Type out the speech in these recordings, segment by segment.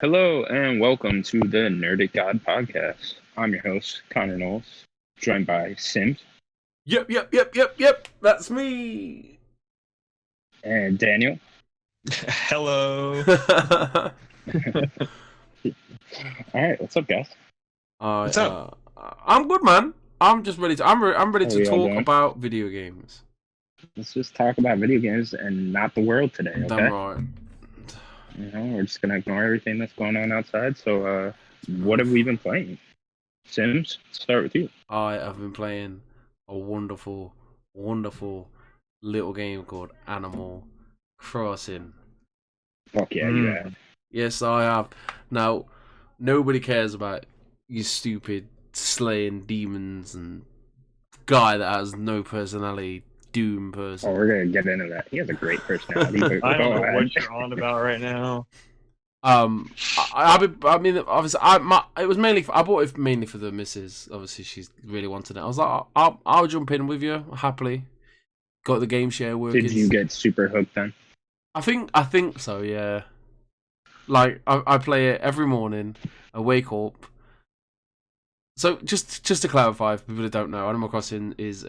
Hello and welcome to the Nerdic God podcast. I'm your host, Connor Knowles, joined by Sims Yep. That's me. and Daniel. Hello. All right, what's up, guys? What's up? I'm good, man. I'm just ready to. I'm ready How to are y'all talk doing? about video games. Let's just talk about video games and not the world today, okay? Damn right. We're just gonna ignore everything that's going on outside. So, what have we been playing? Sims, let's start with you. I have been playing a wonderful little game called Animal Crossing. Fuck yeah, you have. Yes, I have. Now, nobody cares about you stupid slaying demons and guy that has no personality, Doom person. Oh, we're gonna get into that. He has a great personality. But I don't go know ahead. what you're on about right now. I mean, obviously, it was mainly. I bought it mainly for the missus. Obviously, she really wanted it. I was like, I'll jump in with you happily. Got the game share working. Did you get super hooked then? I think so. Yeah. Like I play it every morning. I wake up. So just to clarify, for people that don't know, Animal Crossing is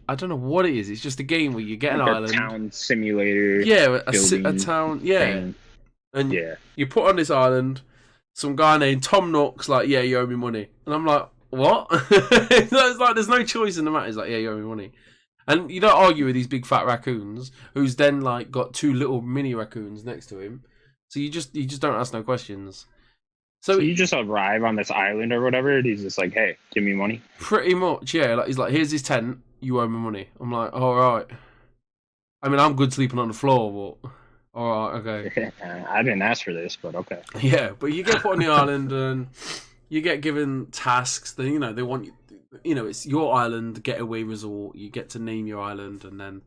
I don't know what it is. It's just a game where you get Like an a island. town simulator. Yeah, a building town. Yeah. thing. And Yeah. you put on this island, some guy named Tom Nook's like, yeah, you owe me money. And I'm like, what? It's like, there's no choice in the matter. He's like, yeah, you owe me money. And you don't argue with these big fat raccoons, who's then like got two little mini raccoons next to him. So you just don't ask no questions. So you just arrive on this island or whatever, and he's just like, hey, give me money. Pretty much, yeah. Like he's like, here's his tent, you owe me money. I'm like, all right. I mean, I'm good sleeping on the floor, but all right, okay. I didn't ask for this, but okay. Yeah, but you get put on the island and you get given tasks. That they want you. It's your island, getaway resort. You get to name your island, and then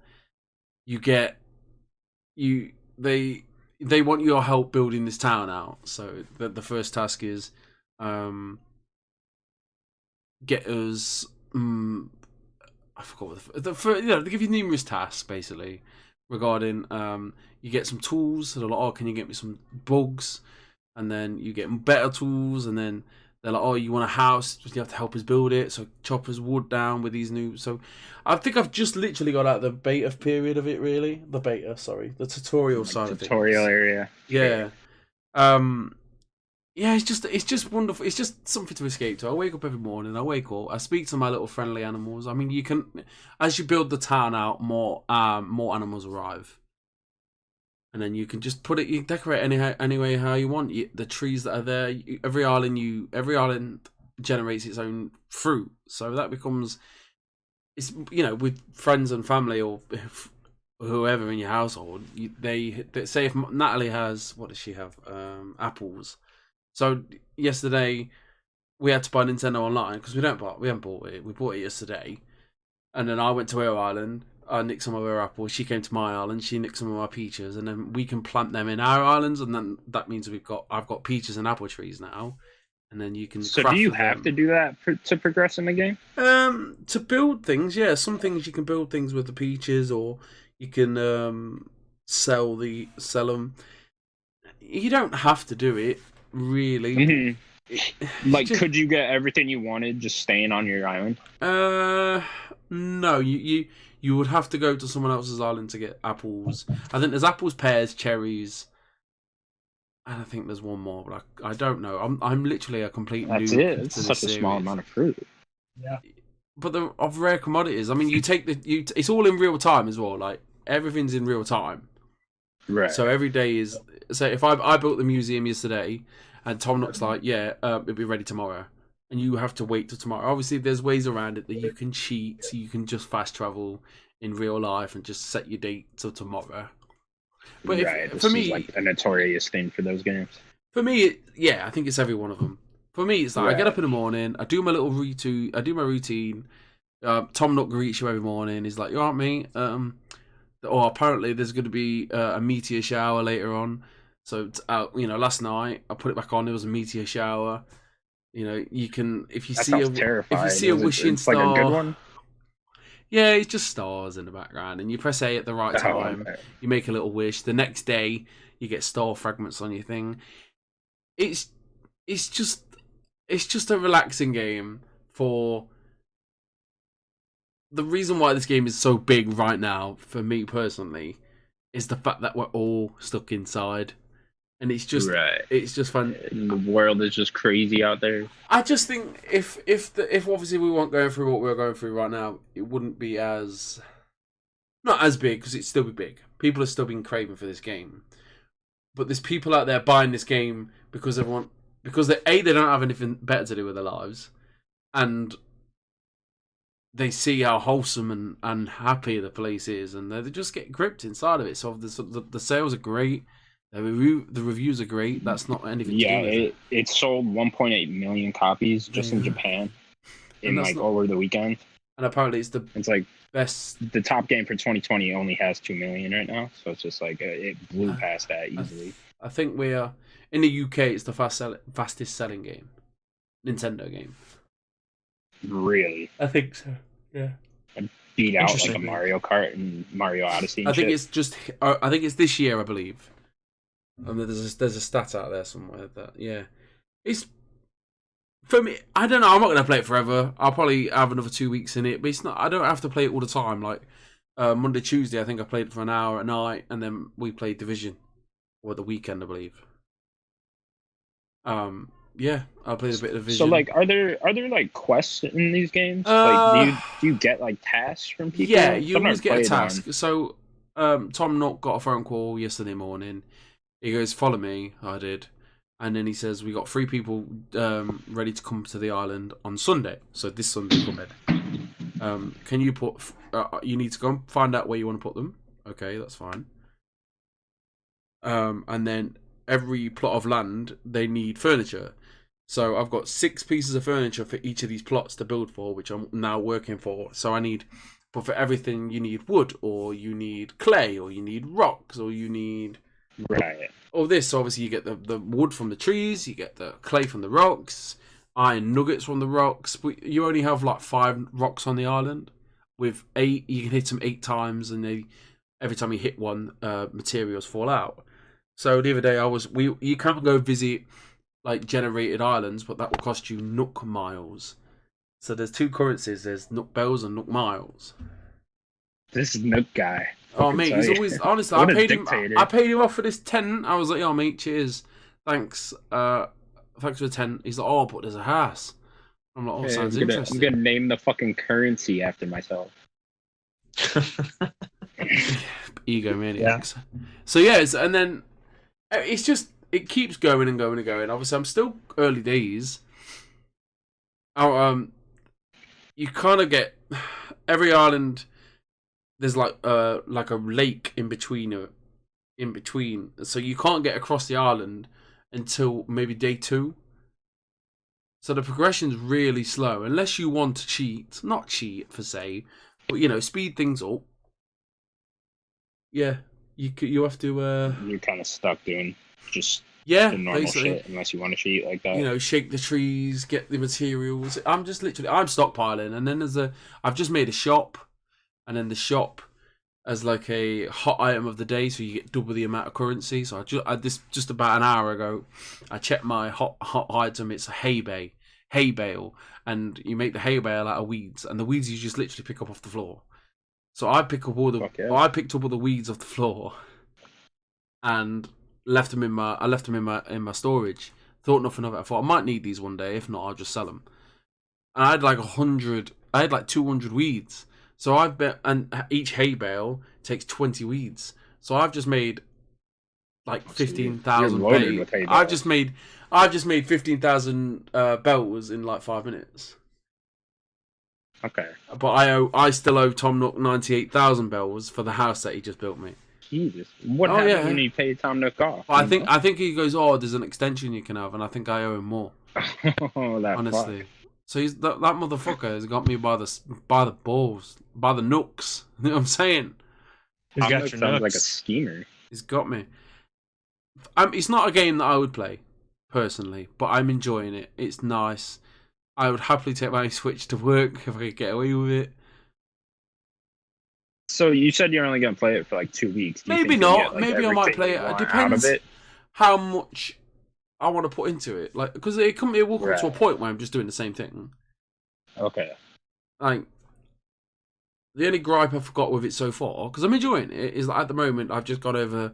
they want your help building this town out. So the first task is get us. I forgot what they give you numerous tasks basically regarding you get some tools. So they're like, oh, can you get me some bugs? And then you get better tools, and then they're like, oh, you want a house? You have to help us build it. So chop us wood down with these new. So I think I've just literally got out the beta period of it. Really, the tutorial side of it. Tutorial area. Yeah. Yeah, it's just wonderful. It's just something to escape to. I wake up every morning. I speak to my little friendly animals. I mean, you can, as you build the town out, more animals arrive, and then you can just you decorate any way how you want. The trees that are there, every island generates its own fruit, so that becomes, it's with friends and family or whoever in your household. They say if Natalie has, what does she have? Apples. So yesterday we had to buy Nintendo Online because we haven't bought it. We bought it yesterday, and then I went to her island. I nicked some of her apples. She came to my island. She nicked some of my peaches, and then we can plant them in our islands. And then that means I've got peaches and apple trees now, and then you can. So do you have to do that to progress in the game? To build things, yeah. Some things you can build things with the peaches, or you can sell them. You don't have to do it. Really? Mm-hmm. Like, could you get everything you wanted just staying on your island? No. You would have to go to someone else's island to get apples. I think there's apples, pears, cherries, and I think there's one more, but I don't know. I'm literally a complete noob. That's it. It's such a small amount of fruit. Yeah. But they're of rare commodities. I mean, it's all in real time as well. Like everything's in real time. Right. So every day is. So if I built the museum yesterday, and Tom Nook's like, yeah, it'll be ready tomorrow, and you have to wait till tomorrow. Obviously, there's ways around it that you can cheat, so you can just fast travel in real life and just set your date till tomorrow. But for me, is like a notorious thing for those games. For me, I think it's every one of them. For me, it's like I get up in the morning, I do my little routine, Tom Nook greets you every morning. He's like, "You alright, mate?" Or apparently there's going to be a meteor shower later on. So last night I put it back on. There was a meteor shower. You can if you see a wishing star. Like a good one? Yeah, it's just stars in the background, and you press A at the right time. You make a little wish. The next day, You get star fragments on your thing. It's just a relaxing game. For the reason why this game is so big right now, for me personally, is the fact that we're all stuck inside. And it's just fun. And the world is just crazy out there. I just think if obviously we weren't going through what we're going through right now, it wouldn't be not as big, because it'd still be big. People are still being craving for this game, but there's people out there buying this game because they don't have anything better to do with their lives, and they see how wholesome and happy the place is, and they just get gripped inside of it. So the sales are great. The reviews are great. That's not anything. Yeah, to do with it sold 1.8 million copies just in Japan in over the weekend. And apparently it's like best. The top game for 2020 only has 2 million right now, so it's just like it blew past that easily. I think we are in the UK. It's the fastest selling game, Nintendo game. Really? I think so. Yeah. Beat out like a Mario Kart and Mario Odyssey. And I think it's this year, I believe. There's a stat out there somewhere that it's for me. I don't know. I'm not going to play it forever. I'll probably have another 2 weeks in it, but it's not. I don't have to play it all the time. Like Monday, Tuesday, I think I played it for an hour at night, and then we played Division, or the weekend, I believe. Yeah, I played a bit of Division. So like, are there like quests in these games? Like, do you get like tasks from people? Yeah, you always get a task. So Tom Nook got a phone call yesterday morning. He goes, "Follow me." I did, and then he says, "We got 3 people ready to come to the island on Sunday. So this Sunday, come in. Can you put? You need to go and find out where you want to put them. Okay, that's fine. And then every plot of land, they need furniture. So I've got 6 pieces of furniture for each of these plots to build for, which I'm now working for. So I need, but for everything, you need wood, or you need clay, or you need rocks, or you need." Right. All this, so obviously you get the wood from the trees, you get the clay from the rocks, iron nuggets from the rocks. But you only have like 5 rocks on the island. With 8, you can hit them 8 times, and every time you hit one, materials fall out. So the other day you can't go visit like generated islands, but that will cost you Nook miles. So there's 2 currencies. There's Nook bells and Nook miles. This is Nook guy. Oh mate, he's always honestly. I paid him off for this tent. I was like, "Yo mate, cheers, thanks, thanks for the tent." He's like, "Oh, but there's a house." I'm like, "Oh, sounds interesting." I'm gonna name the fucking currency after myself. Egomaniacs. Yeah. So and then it's just it keeps going and going and going. Obviously, I'm still early days. You kind of get every island. There's like a lake in between, so you can't get across the island until maybe day 2. So the progression's really slow, unless you want to cheat. Not cheat per se, but speed things up. Yeah, you have to. You're kind of stuck doing just the normal shit, unless you want to cheat like that. Shake the trees, get the materials. I'm stockpiling, and then I've just made a shop. And then the shop as like a hot item of the day, so you get double the amount of currency. So just about an hour ago, I checked my hot item. It's a hay bale, and you make the hay bale out of weeds, and the weeds you just literally pick up off the floor. So I picked up all the weeds off the floor, and left them in my storage. Thought nothing of it. I thought I might need these one day. If not, I'll just sell them. And I had like 100. I had like 200 weeds. So and each hay bale takes 20 weeds. So I've just made like 15,000. I've just made 15,000 bells in like 5 minutes. Okay. But I still owe Tom Nook 98,000 bells for the house that he just built me. Jesus. What happened when you paid Tom Nook off? I think he goes, "Oh, there's an extension you can have," and I think I owe him more. Honestly. Fuck. So that motherfucker has got me by the balls, by the nooks. You know what I'm saying? He's got your sounds nooks. like a schemer. He's got me. It's not a game that I would play personally, but I'm enjoying it. It's nice. I would happily take my Switch to work if I could get away with it. So you said you're only gonna play it for like 2 weeks. Do you Maybe think you'll not. get, like, Maybe I might everything play you it. It want out of depends it? how much I want to put into it. Like, because it will come to a Right. point where I'm just doing the same thing. Okay. Like, the only gripe I've got with it so far, because I'm enjoying it, is that at the moment I've just gone over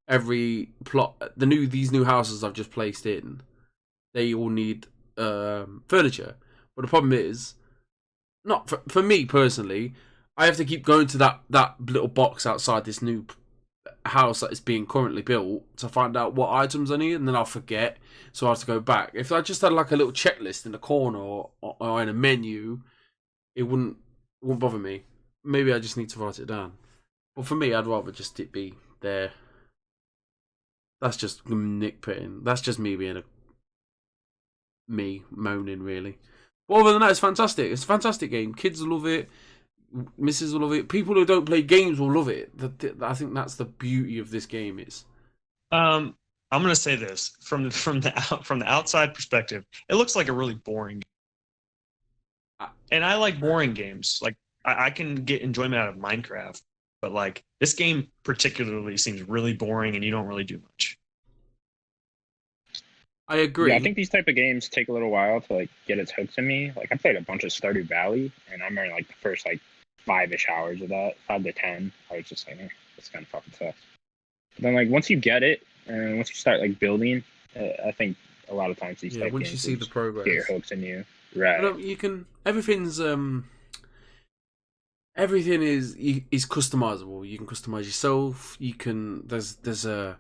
every plot. These new houses I've just placed in, they all need furniture. But the problem is, not for me personally, I have to keep going to that little box outside this new house that is being currently built to find out what items I need, and then I'll forget, so I have to go back. If I just had like a little checklist in the corner or in a menu, it wouldn't bother me. Maybe I just need to write it down. But for me, I'd rather just it be there. That's just nitpicking. That's just me being me moaning, really. But other than that, it's fantastic. It's a fantastic game. Kids will love it. Misses will love it. People who don't play games will love it. I think that's the beauty of this game. Is I'm gonna say this from the outside perspective. It looks like a really boring game. And I like boring games. Like I can get enjoyment out of Minecraft, but like this game particularly seems really boring, and you don't really do much. I agree. Yeah, I think these type of games take a little while to like get its hooks in me. Like I played a bunch of Stardew Valley, and I'm in like the first like 5-ish hours of that, 5 to 10. I was just like, this kind of fucking sucks. But then like once you get it, and once you start like building, I think a lot of times these type once games you see the progress, get your hooks in you. Right. But, you can. Everything is customizable. You can customize yourself. You can. There's a.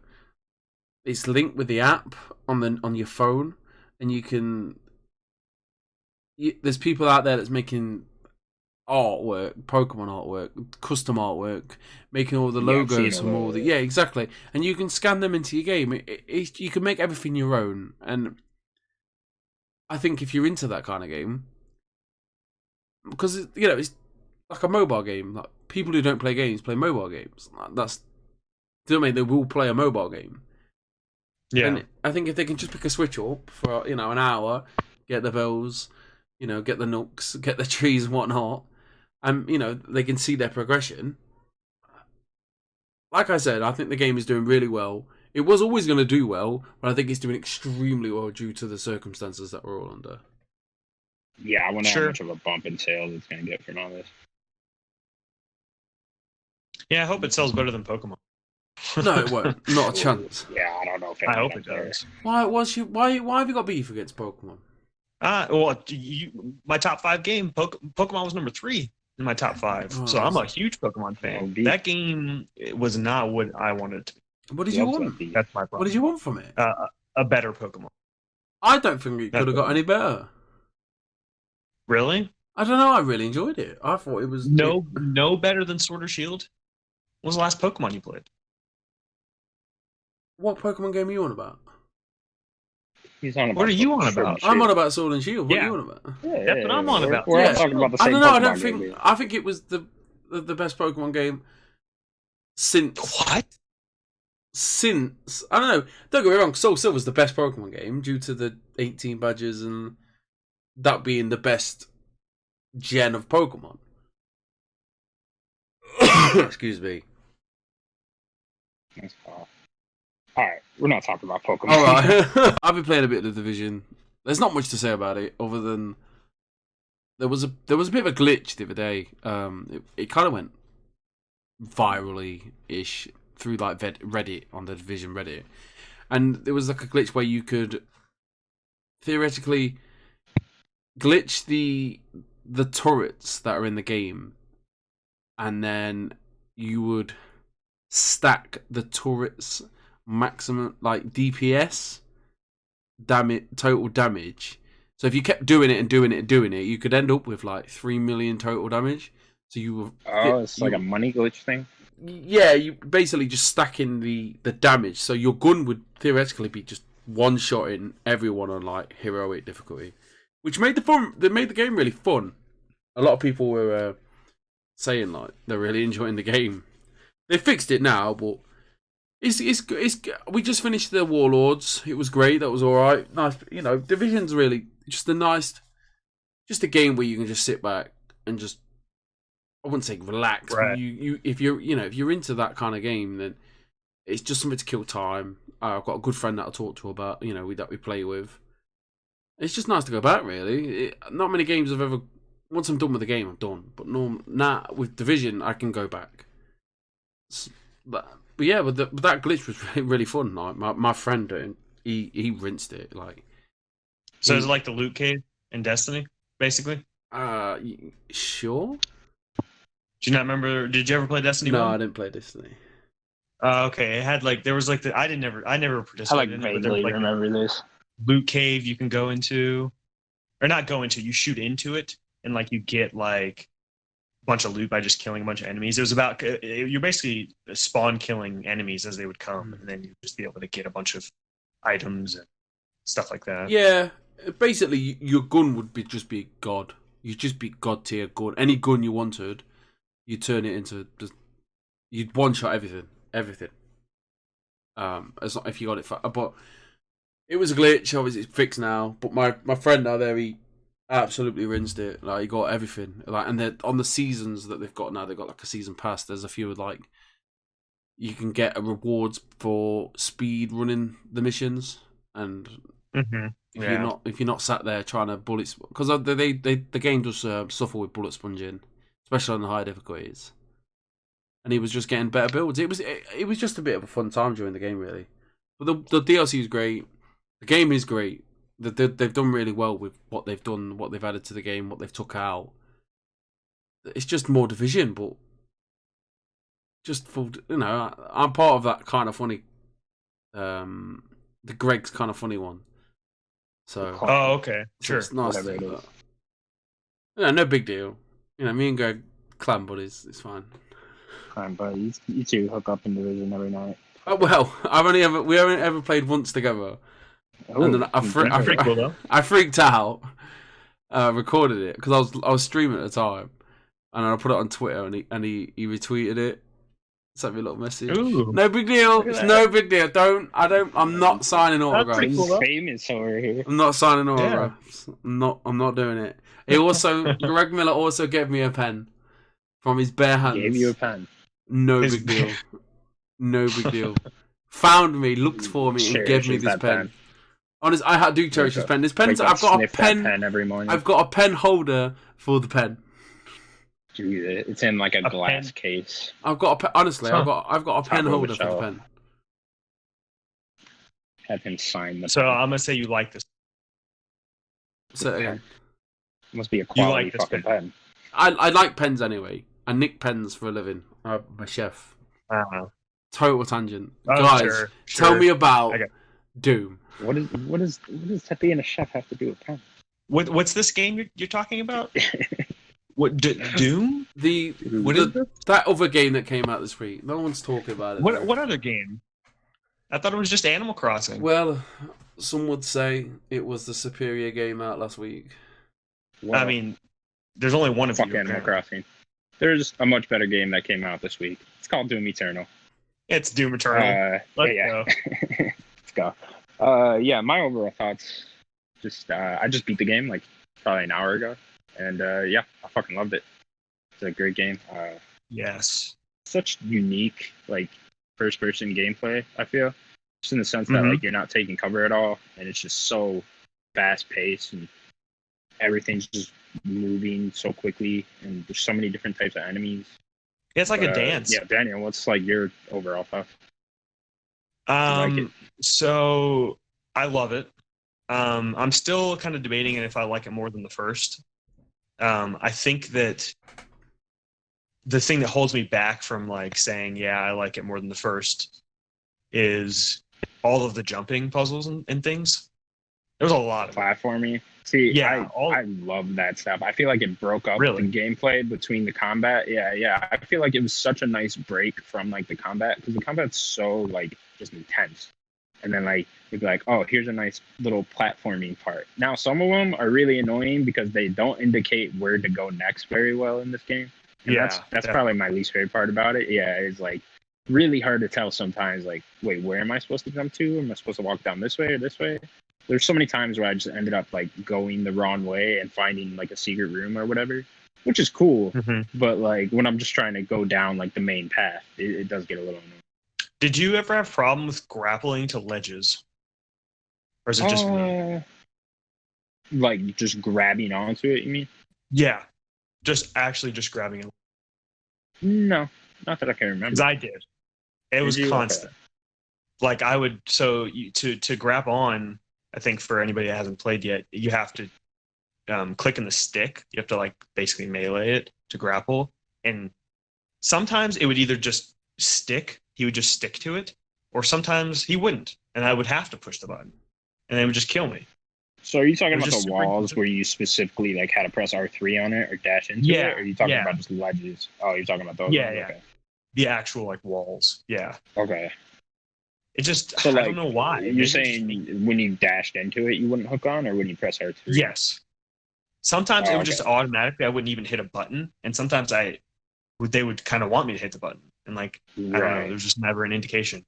It's linked with the app on your phone, and you can. There's people out there that's making artwork, Pokemon artwork, custom artwork, making all the logos from all the exactly, and you can scan them into your game. You can make everything your own, and I think if you're into that kind of game, because it's like a mobile game. Like people who don't play games play mobile games. That's, do you know what I mean? They will play a mobile game. Yeah. And I think if they can just pick a Switch up for an hour, get the bells, get the nooks, get the trees and whatnot, and they can see their progression. Like I said, I think the game is doing really well. It was always going to do well, but I think it's doing extremely well due to the circumstances that we're all under. Yeah, I wonder how much of a bump in sales it's going to get from all this. Yeah, I hope it sells better than Pokemon. No, it won't. Not a chance. Yeah, I don't know if I hope it does. Why have you got beef against Pokemon? My top 5 game, Pokemon was number 3 in my top 5. So I'm a huge Pokemon fan. That game was not what I wanted to be. What did you want? That's my problem. What did you want from it? A better Pokemon. I don't think it could have got any better. Really? I don't know. I really enjoyed it. I thought it was no better than Sword or Shield. What was the last Pokemon you played? What Pokemon game are you on about? He's on about. What are you on about? I'm on about Sword and Shield. What are you on about? Yeah, that's what I'm on about. We're all talking about the same. I don't know. Pokemon I don't think. game. I think it was the best Pokemon game since. What? Since I don't know. Don't get me wrong. Soul Silver's the best Pokemon game due to the 18 badges and that being the best gen of Pokemon. Excuse me. That's cool. Alright, we're not talking about Pokemon. Alright. I've been playing a bit of The Division. There's not much to say about it other than there was a bit of a glitch the other day. It kind of went virally-ish through like Reddit, on the Division Reddit. And there was like a glitch where you could theoretically glitch the turrets that are in the game, and then you would stack the turrets maximum like DPS total damage. So if you kept doing it and doing it and doing it, you could end up with like 3 million total damage. So you were like a money glitch thing. Yeah, you basically just stacking the damage. So your gun would theoretically be just one-shotting everyone on like heroic difficulty, which made the game really fun. A lot of people were saying like they're really enjoying the game. They fixed it now, but it's we just finished the Warlords. It was great. That was all right. Nice, Division's really just a game where you can just sit back and just I wouldn't say relax, but Right. if you're into that kind of game, then it's just something to kill time. I've got a good friend that I talk to about, that we play with. It's just nice to go back, really. Not many games I've ever. Once I'm done with the game, I'm done. But now with Division, I can go back. But yeah, but that glitch was really, really fun. Like my friend, he rinsed it. Like, So it's like the loot cave in Destiny, basically. Sure. Do you not remember? Did you ever play Destiny? No, 1? I didn't play Destiny. Okay, it had like there was like I never participated in it, but there was vaguely like remember this. loot cave you can go into, or not go into. You shoot into it, and like you get like a bunch of loot by just killing a bunch of enemies. It was about you're basically spawn killing enemies as they would come, and then you just be able to get a bunch of items and stuff like that. Yeah, basically, your gun would just be God. You'd just be God tier gun. Any gun you wanted, you turn it into. You'd one shot everything. As not if you got it, but it was a glitch. Obviously, it's fixed now. But my friend out there, he absolutely rinsed it. Like, he got everything. Like, and they're on the seasons that they've got now. They've got like a season pass. There's a few like you can get rewards for speed running the missions, and if you're not sat there trying to bullet, because the game does suffer with bullet sponging, especially on the high difficulties. And he was just getting better builds. It was just a bit of a fun time during the game, really. But the DLC is great. The game is great. They've done really well with what they've done, what they've added to the game, what they've took out. It's just more Division, but just for I'm part of that kind of funny. The Greg's kind of funny one. So. Oh, okay, sure. It's nice. Whatever it is. No big deal. Me and Greg clan buddies. It's fine. Fine, but you two hook up in Division every night. Well, we haven't ever played once together. Oh, And then I freaked out. Recorded it because I was streaming at the time, and I put it on Twitter, and he retweeted it. Sent me a little message. Ooh. No big deal. It's no big deal. I'm not signing autographs. pretty cool, though. Famous over here. I'm not signing autographs. I'm not doing it. Greg Miller also gave me a pen from his bare hands. Gave you a pen. No big deal. No big deal. Found me, looked for me, and gave me this pen. Honest, I do cherish this pen. This pen, I've got a pen every morning. I've got a pen holder for the pen. Dude, it's in like a glass pen. case. I've got a pen. Honestly, I've got a pen of a holder for the shelf. pen. Have him sign the So pen. I'm gonna say you like this. So again, Must be a quality like this fucking pen. I like pens anyway. I nick pens for a living. I'm a chef. Total tangent, Oh, guys. sure. Tell me about Okay. Doom. What does being a chef have to do with pen? What's this game you're talking about? What Doom? What is this? That other game that came out this week? No one's talking about it. What other game? I thought it was just Animal Crossing. Well, some would say it was the superior game out last week. Well, I mean, there's only one of fuck you. Animal Crossing. There's a much better game that came out this week. It's called Doom Eternal. It's Doom Eternal. Let's go. Let's go. Yeah, my overall thoughts. I just beat the game like probably an hour ago, and yeah, I fucking loved it. It's a great game. Yes. Such unique like first-person gameplay. I feel just in the sense that like you're not taking cover at all, and it's just so fast-paced and everything's just moving so quickly, and there's so many different types of enemies. Yeah, it's like a dance. Yeah, Daniel, what's like your overall thoughts? Like it? So I love it. I'm still kind of debating if I like it more than the first. I think that the thing that holds me back from like saying, yeah, I like it more than the first is all of the jumping puzzles and things. There's a lot of platforming. See, yeah, I love that stuff. I feel like it broke up the gameplay between the combat. Yeah. I feel like it was such a nice break from like the combat, because the combat's so like just intense. And then like you'd be like, oh, here's a nice little platforming part. Now some of them are really annoying because they don't indicate where to go next very well in this game. And that's probably my least favorite part about it. Yeah, it's like really hard to tell sometimes. Like, wait, where am I supposed to jump to? Am I supposed to walk down this way or this way? There's so many times where I just ended up like going the wrong way and finding like a secret room or whatever. which is cool. Hmm. But like when I'm just trying to go down like the main path, it does get a little annoying. Did you ever have problem with grappling to ledges, or is it just me? Like just grabbing onto it, you mean? Yeah, just grabbing it. No, not that I can Because remember. I did. It was Did you? constant. Like I would, to grab on. I think for anybody that hasn't played yet, you have to click in the stick. You have to like basically melee it to grapple, and sometimes it would either just stick. He would just stick to it, or sometimes he wouldn't, and I would have to push the button, and they would just kill me. So are you talking It was about just the super walls inconsistent. where you specifically like had to press R3 on it or dash into Yeah, it? Or are you talking yeah. about just ledges? Oh, you're talking about those Yeah, ones? yeah. Okay. The actual like walls. Yeah. Okay. It just So I don't like know why. you're Maybe it's just me. saying when you dashed into it, you wouldn't hook on, or when you press R3? Yes. Sometimes it Oh, would okay. just automatically I wouldn't even hit a button, and sometimes they would kind of want me to hit the button, and like I don't know, Right. there was just never an indication.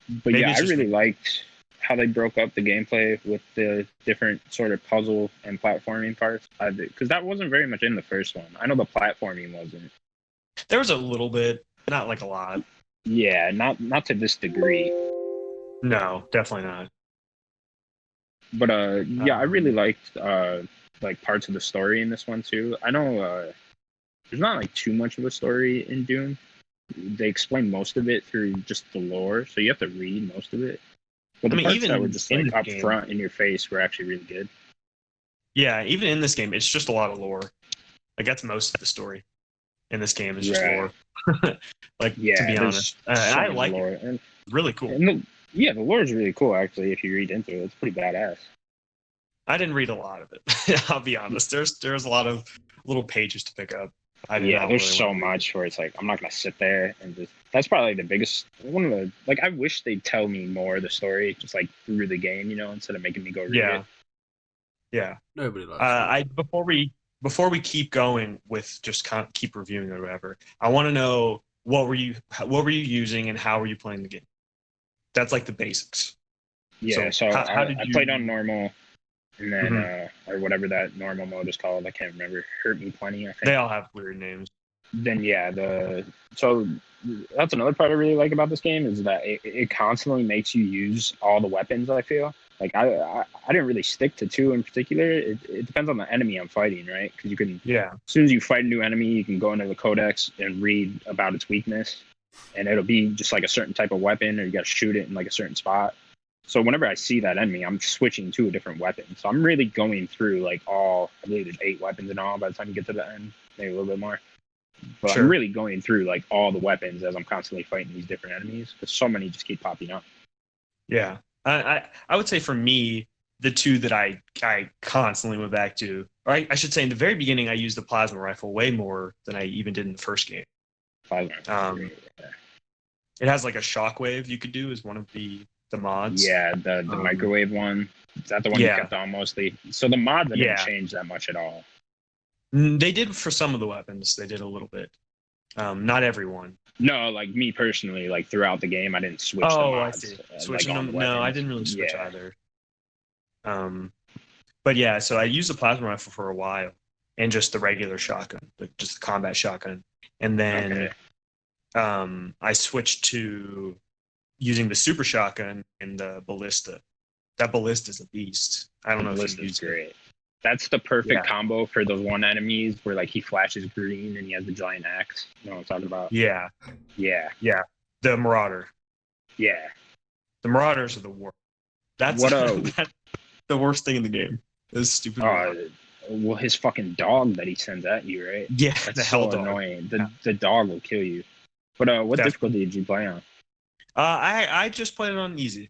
But Maybe yeah, it's I just really me. liked how they broke up the gameplay with the different sort of puzzle and platforming parts. Because that wasn't very much in the first one. I know the platforming wasn't. There was a little bit, not like a lot. Yeah, not to this degree. No, definitely not. But yeah, I really Um, liked like parts of the story in this one too. I know there's not like too much of a story in Doom. They explain most of it through just the lore, so you have to read most of it. But I the mean, parts that were even just in like this up game, front in your face were actually really good. yeah, even in this game, it's just a lot of lore. Like that's most of the story in this game is just Right. lore. Like to Yeah, be honest, there's and so I much like it. lore, and Really cool. yeah, the lore is really cool actually. If you read into it, it's pretty badass. I didn't read a lot of it. I'll be honest. There's a lot of little pages to pick up. I did Yeah, not there's really want so to read it. much where it's like I'm not gonna sit there and just. That's probably the biggest one of the like. I wish they'd tell me more of the story, just like through the game, instead of making me go read it. Yeah, yeah. Nobody likes that. I before we keep going with just keep reviewing or whatever. I want to know what were you using and how were you playing the game? That's like the basics. Yeah, So so how I did played on you? normal, and then Mhm. or whatever that normal mode is called. I can't remember. Hurt me plenty, I They think. all have weird names. Then yeah, so that's another part I really like about this game is that it constantly makes you use all the weapons. I feel like I didn't really stick to two in particular. It depends on the enemy I'm fighting, right? Because you can Yeah, as soon as you fight a new enemy, you can go into the codex and read about its weakness, and it'll be just like a certain type of weapon, or you got to shoot it in like a certain spot. So whenever I see that enemy, I'm switching to a different weapon. So I'm really going through like I believe there's 8 weapons in all by the time you get to the end, maybe a little bit more. But I'm sure. really going through like all the weapons as I'm constantly fighting these different enemies because so many just keep popping up. Yeah, I would say for me, the two that I constantly went back to, or I should say, in the very beginning, I used the plasma rifle way more than I even did in the first game. Plasma. It has like a shockwave you could do as one of the mods. Yeah, the microwave one. Is that the one you Yeah, kept on mostly? So the mods didn't yeah. change that much at all. They did for some of the weapons. They did a little bit. Not everyone. No, like me personally, like throughout the game, I didn't switch the Oh, I mods. see. Like Switching on them? the No, I weapons. didn't really switch Yeah. either. But yeah, so I used the plasma rifle for a while, and just the regular shotgun, just the combat shotgun, and then I switched to using the super shotgun and the ballista. That ballista is a beast. I don't know if List you is used it. great. That's the perfect Yeah. combo for those one enemies where like he flashes green and he has the giant axe. You know what I'm talking about? Yeah, Yeah. the Marauder. Yeah. The Marauders are the worst. That's What that's the worst thing in the game. This stupid. well, his fucking dog that he sends at you, right? Yeah, That's the so hell dog. annoying. The Yeah. the dog will kill you. But what Definitely. difficulty did you play on? I just played it on easy,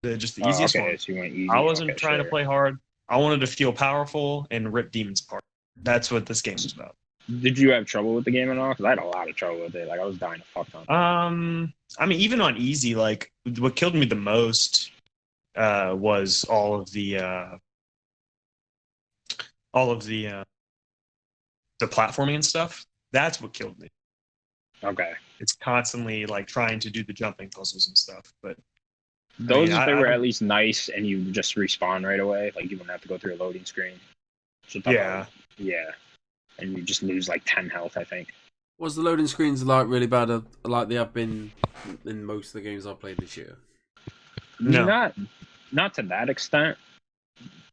just the easiest Okay, one. so you went easy. I wasn't Okay, trying to sure. play hard. I wanted to feel powerful and rip demons apart. That's what this game is about. Did you have trouble with the game at all? Because I had a lot of trouble with it. Like I was dying to fuck ton. I mean, even on easy, like what killed me the most was all of the platforming and stuff. That's what killed me. Okay. It's constantly like trying to do the jumping puzzles and stuff. But Those I they I were don't. at least nice, and you just respawn right away. Like you wouldn't have to go through a loading screen. So Yeah, Yeah, and you just lose like 10 health, I think. Was the loading screens like really bad, like they have been in most of the games I've played this year? No. Not to that extent,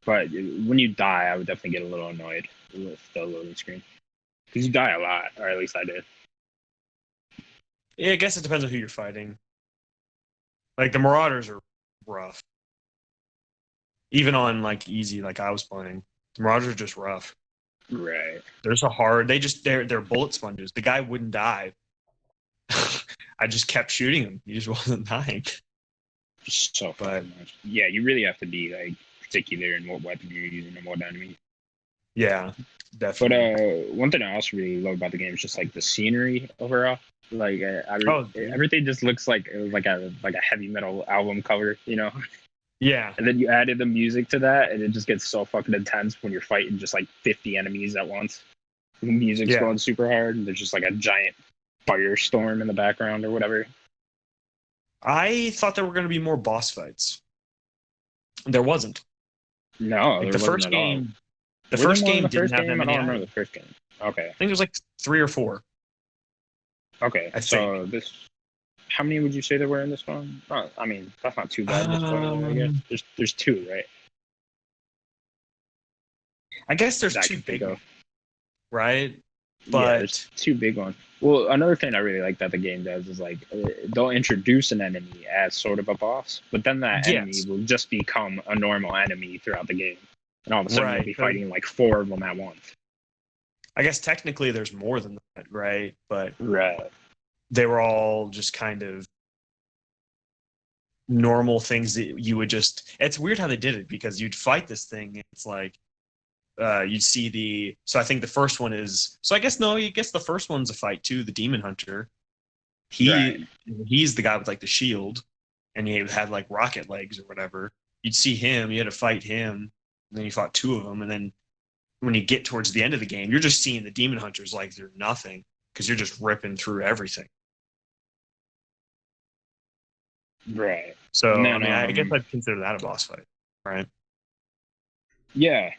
but when you die, I would definitely get a little annoyed with the loading screen because you die a lot, or at least I did. Yeah, I guess it depends on who you're fighting. Like the Marauders are rough. Even on like easy, like I was playing, the Marauders are just rough. Right. There's a hard. They're bullet sponges. The guy wouldn't die. I just kept shooting him. He just wasn't dying. Just so fucking much. Yeah, you really have to be like particular in what weapon you're using and what enemy. Yeah, But definitely. one thing I also really love about the game is just like the scenery overall. Like Dude. everything just looks like it was like a heavy metal album cover, you know. Yeah, And then you added the music to that, and it just gets so fucking intense when you're fighting just like 50 enemies at once. The music's Yeah. going super hard, and there's just like a giant firestorm in the background or whatever. I thought there were going to be more boss fights. There wasn't. No, Like there the wasn't first at all. game, the Were there first more in game the didn't first have game? that I many don't remember items. the first game. Okay, I think it was like 3 or 4. okay. I So this, how many would you say there were in this one? Oh, I mean, that's not too bad. I guess there's 2, right? I guess there's That I 2 can big think of. ones, right? Yeah, there's 2 big ones. Well, another thing I really like that the game does is like they'll introduce an enemy as sort of a boss, but then that enemy Yes. will just become a normal enemy throughout the game, and all of a sudden Right, you'll be but- fighting like 4 of them at once. I guess technically there's more than that, right? But Right. they were all just kind of normal things that you would just. It's weird how they did it because you'd fight this thing. And it's like you'd see the. So I think the first one is. So I guess no. I guess the first one's a fight too. The Demon Hunter. He's the guy with like the shield, and he had like rocket legs or whatever. You'd see him. You had to fight him. And then you fought 2 of them, and then when you get towards the end of the game, you're just seeing the Demon Hunters like they're nothing because you're just ripping through everything. Right. So And then, I mean, I guess I'd consider that a boss fight, right? Yeah.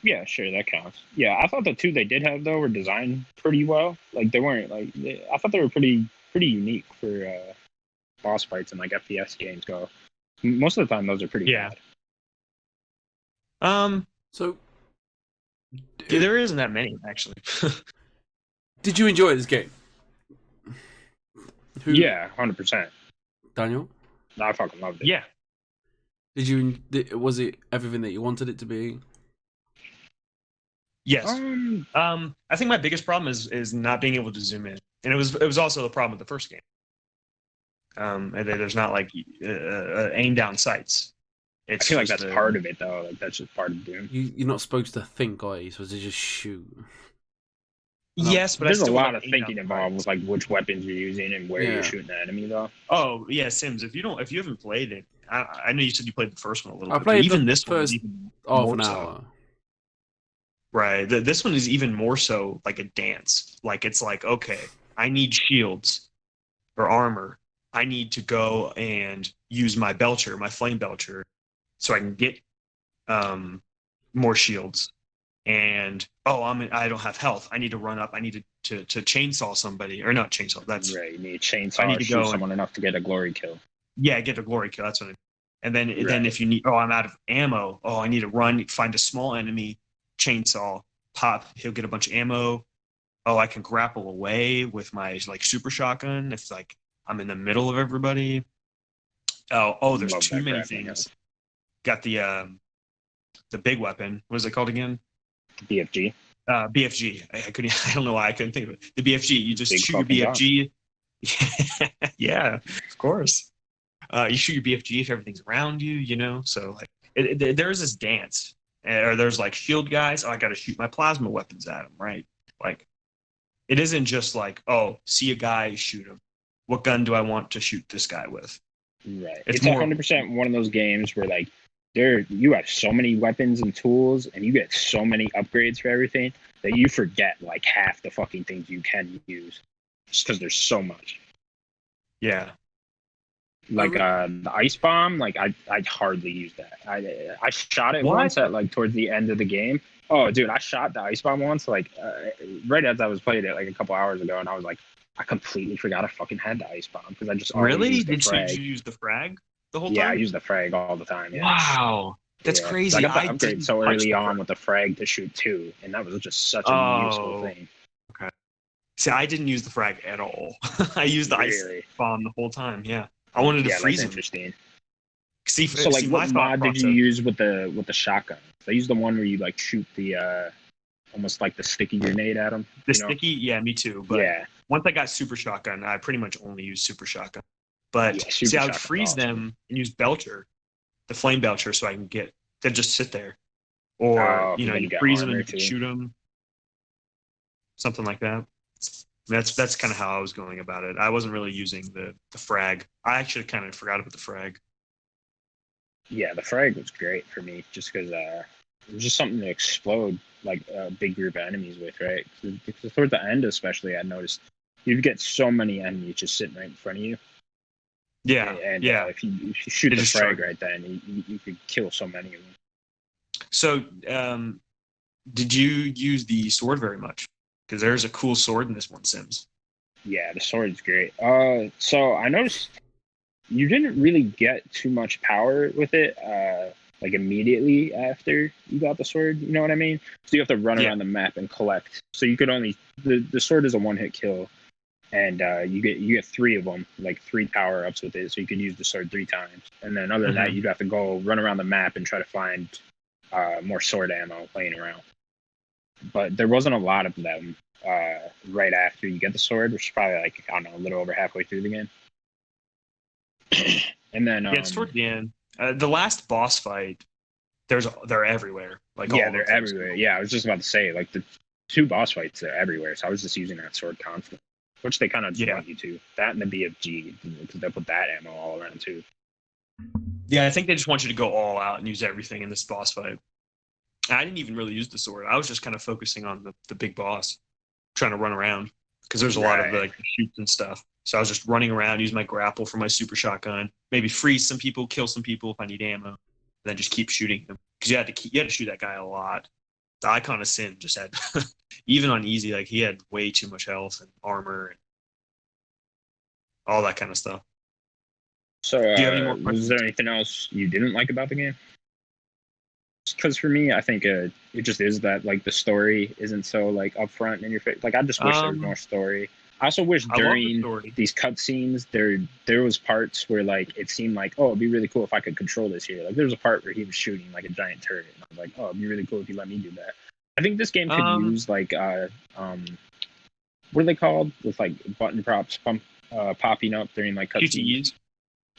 Yeah, sure, that counts. Yeah, I thought the 2 they did have though were designed pretty well. Like they weren't like I thought they were pretty unique for boss fights and like FPS games go. Most of the time, those are pretty Yeah. bad. So, Yeah, there isn't that many actually. did you enjoy this game? Yeah, 100%. Daniel? I fucking loved it. Yeah. Did you? Was it everything that you wanted it to be? Yes. Um, I think my biggest problem is not being able to zoom in, and it was also the problem with the first game. And there's not like aim down sights. I feel like that's part of it though. Like that's just part of Doom. You're not supposed to think, are you? You're supposed to just shoot. Yes, but there's I a still lot want of aim thinking down involved sights. with like which weapons you're using and where Yeah. you're shooting the enemy though. Oh yeah, Sims. If you haven't played it, I know you said you played the first one a little I bit. played But even the this one is first even half more an so. hour. Right. This one is even more so like a dance. Like it's like, okay, I need shields or armor. I need to go and use my belcher, my flame belcher, so I can get more shields. And I don't have health. I need to run up. I need to chainsaw somebody, or not chainsaw. That's Right. You need a chainsaw. I need to shoot go and- someone enough to get a glory kill. yeah, get a glory kill. That's what. And then Right. if you need, I'm out of ammo. Oh, I need to run, find a small enemy, chainsaw, pop. He'll get a bunch of ammo. Oh, I can grapple away with my like super shotgun if like I'm in the middle of everybody. Oh, there's Love too that many grappling things. Got the big weapon. What is it called again? BFG. BFG. I couldn't. I don't know why I couldn't think of it. The BFG. You just Big shoot your fucking BFG. Yeah, of course. You shoot your BFG if everything's around you. You know, so like there's this dance, or there's like shield guys. Oh, I got to shoot my plasma weapons at them, right? Like, it isn't just like, oh, see a guy, shoot him. What gun do I want to shoot this guy with? Right. It's It's more- 100% one of those games where like you have so many weapons and tools and you get so many upgrades for everything that you forget like half the fucking things you can use just because there's so much. Yeah. Like the ice bomb, like I hardly use that. I shot it What? once at like towards the end of the game, Oh, dude, I shot the ice bomb once, like right as I was playing it, like a couple hours ago, and I was like, I completely forgot I fucking had the ice bomb because I just always Really? used the Did frag. you use the frag the whole Yeah, I time? use the frag all the time. Yeah, Wow, that's yeah. So I crazy. got the I upgrade didn't so touch early the frag. on with the frag to shoot two, and that was just such a useful Oh, thing. okay. See, I didn't use the frag at all. I used the ice Really? bomb the whole time. Yeah, I wanted to Yeah, that's freeze him. interesting. See, So like, see, what my thought mod did you process. use with the shotgun? I used the one where you like shoot the almost like the sticky grenade at them. The You know? sticky, yeah, me too. But Yeah, once I got super shotgun, I pretty much only used super shotgun. But yeah. see, Super I would shotgun's freeze awesome. them and use belcher, the flame belcher, so I can get they just sit there, or Oh, because then you you get freeze them and armor you can too. shoot them, something like that. That's kind of how I was going about it. I wasn't really using the frag. I actually kind of forgot about the frag. Yeah, the frag was great for me just because it was just something to explode like a big group of enemies with, right? Because toward the end, especially, I noticed you'd get so many enemies just sitting right in front of you, Yeah, and yeah. if you shoot They the just frag charge. right then, you could kill so many of them. So, did you use the sword very much? Because there's a cool sword in this one, Sims. Yeah, the sword's great. So I noticed you didn't really get too much power with it, like immediately after you got the sword. You know what I mean? So you have to run Yeah. around the map and collect. So you could only the sword is a one hit kill, and you get three of them, like three power ups with it. So you could use the sword three times, and then other than that, Mhm. you'd have to go run around the map and try to find more sword ammo laying around. But there wasn't a lot of them right after you get the sword, which is probably like I don't know, a little over halfway through the game. And then Yeah, it's towards the end. The last boss fight, they're everywhere. Like yeah, all of they're those. everywhere. Yeah, I was just about to say like the two boss fights are everywhere. So I was just using that sword constantly, which they kind of Yeah. want you to. That and the BFG because they put that ammo all around too. Yeah, I think they just want you to go all out and use everything in this boss fight. I didn't even really use the sword. I was just kind of focusing on the big boss, trying to run around because there's a lot of Right. like shoots and stuff. So I was just running around, use my grapple for my super shotgun, maybe freeze some people, kill some people if I need ammo, then just keep shooting them because you had to shoot that guy a lot. The Icon of Sin just had even on easy, like he had way too much health and armor and all that kind of stuff. So Do you have any more was questions? there anything else you didn't like about the game? Because for me, I think it just is that like the story isn't so like upfront in your face. Like I just wish there was more story. I also wish I love the during story. these cutscenes there was parts where like it seemed like, oh, it'd be really cool if I could control this here. Like there was a part where he was shooting like a giant turret, and I was like, oh, it'd be really cool if you let me do that. I think this game could Um, use like what are they called with like button props popping up during like cutscenes. QTEs,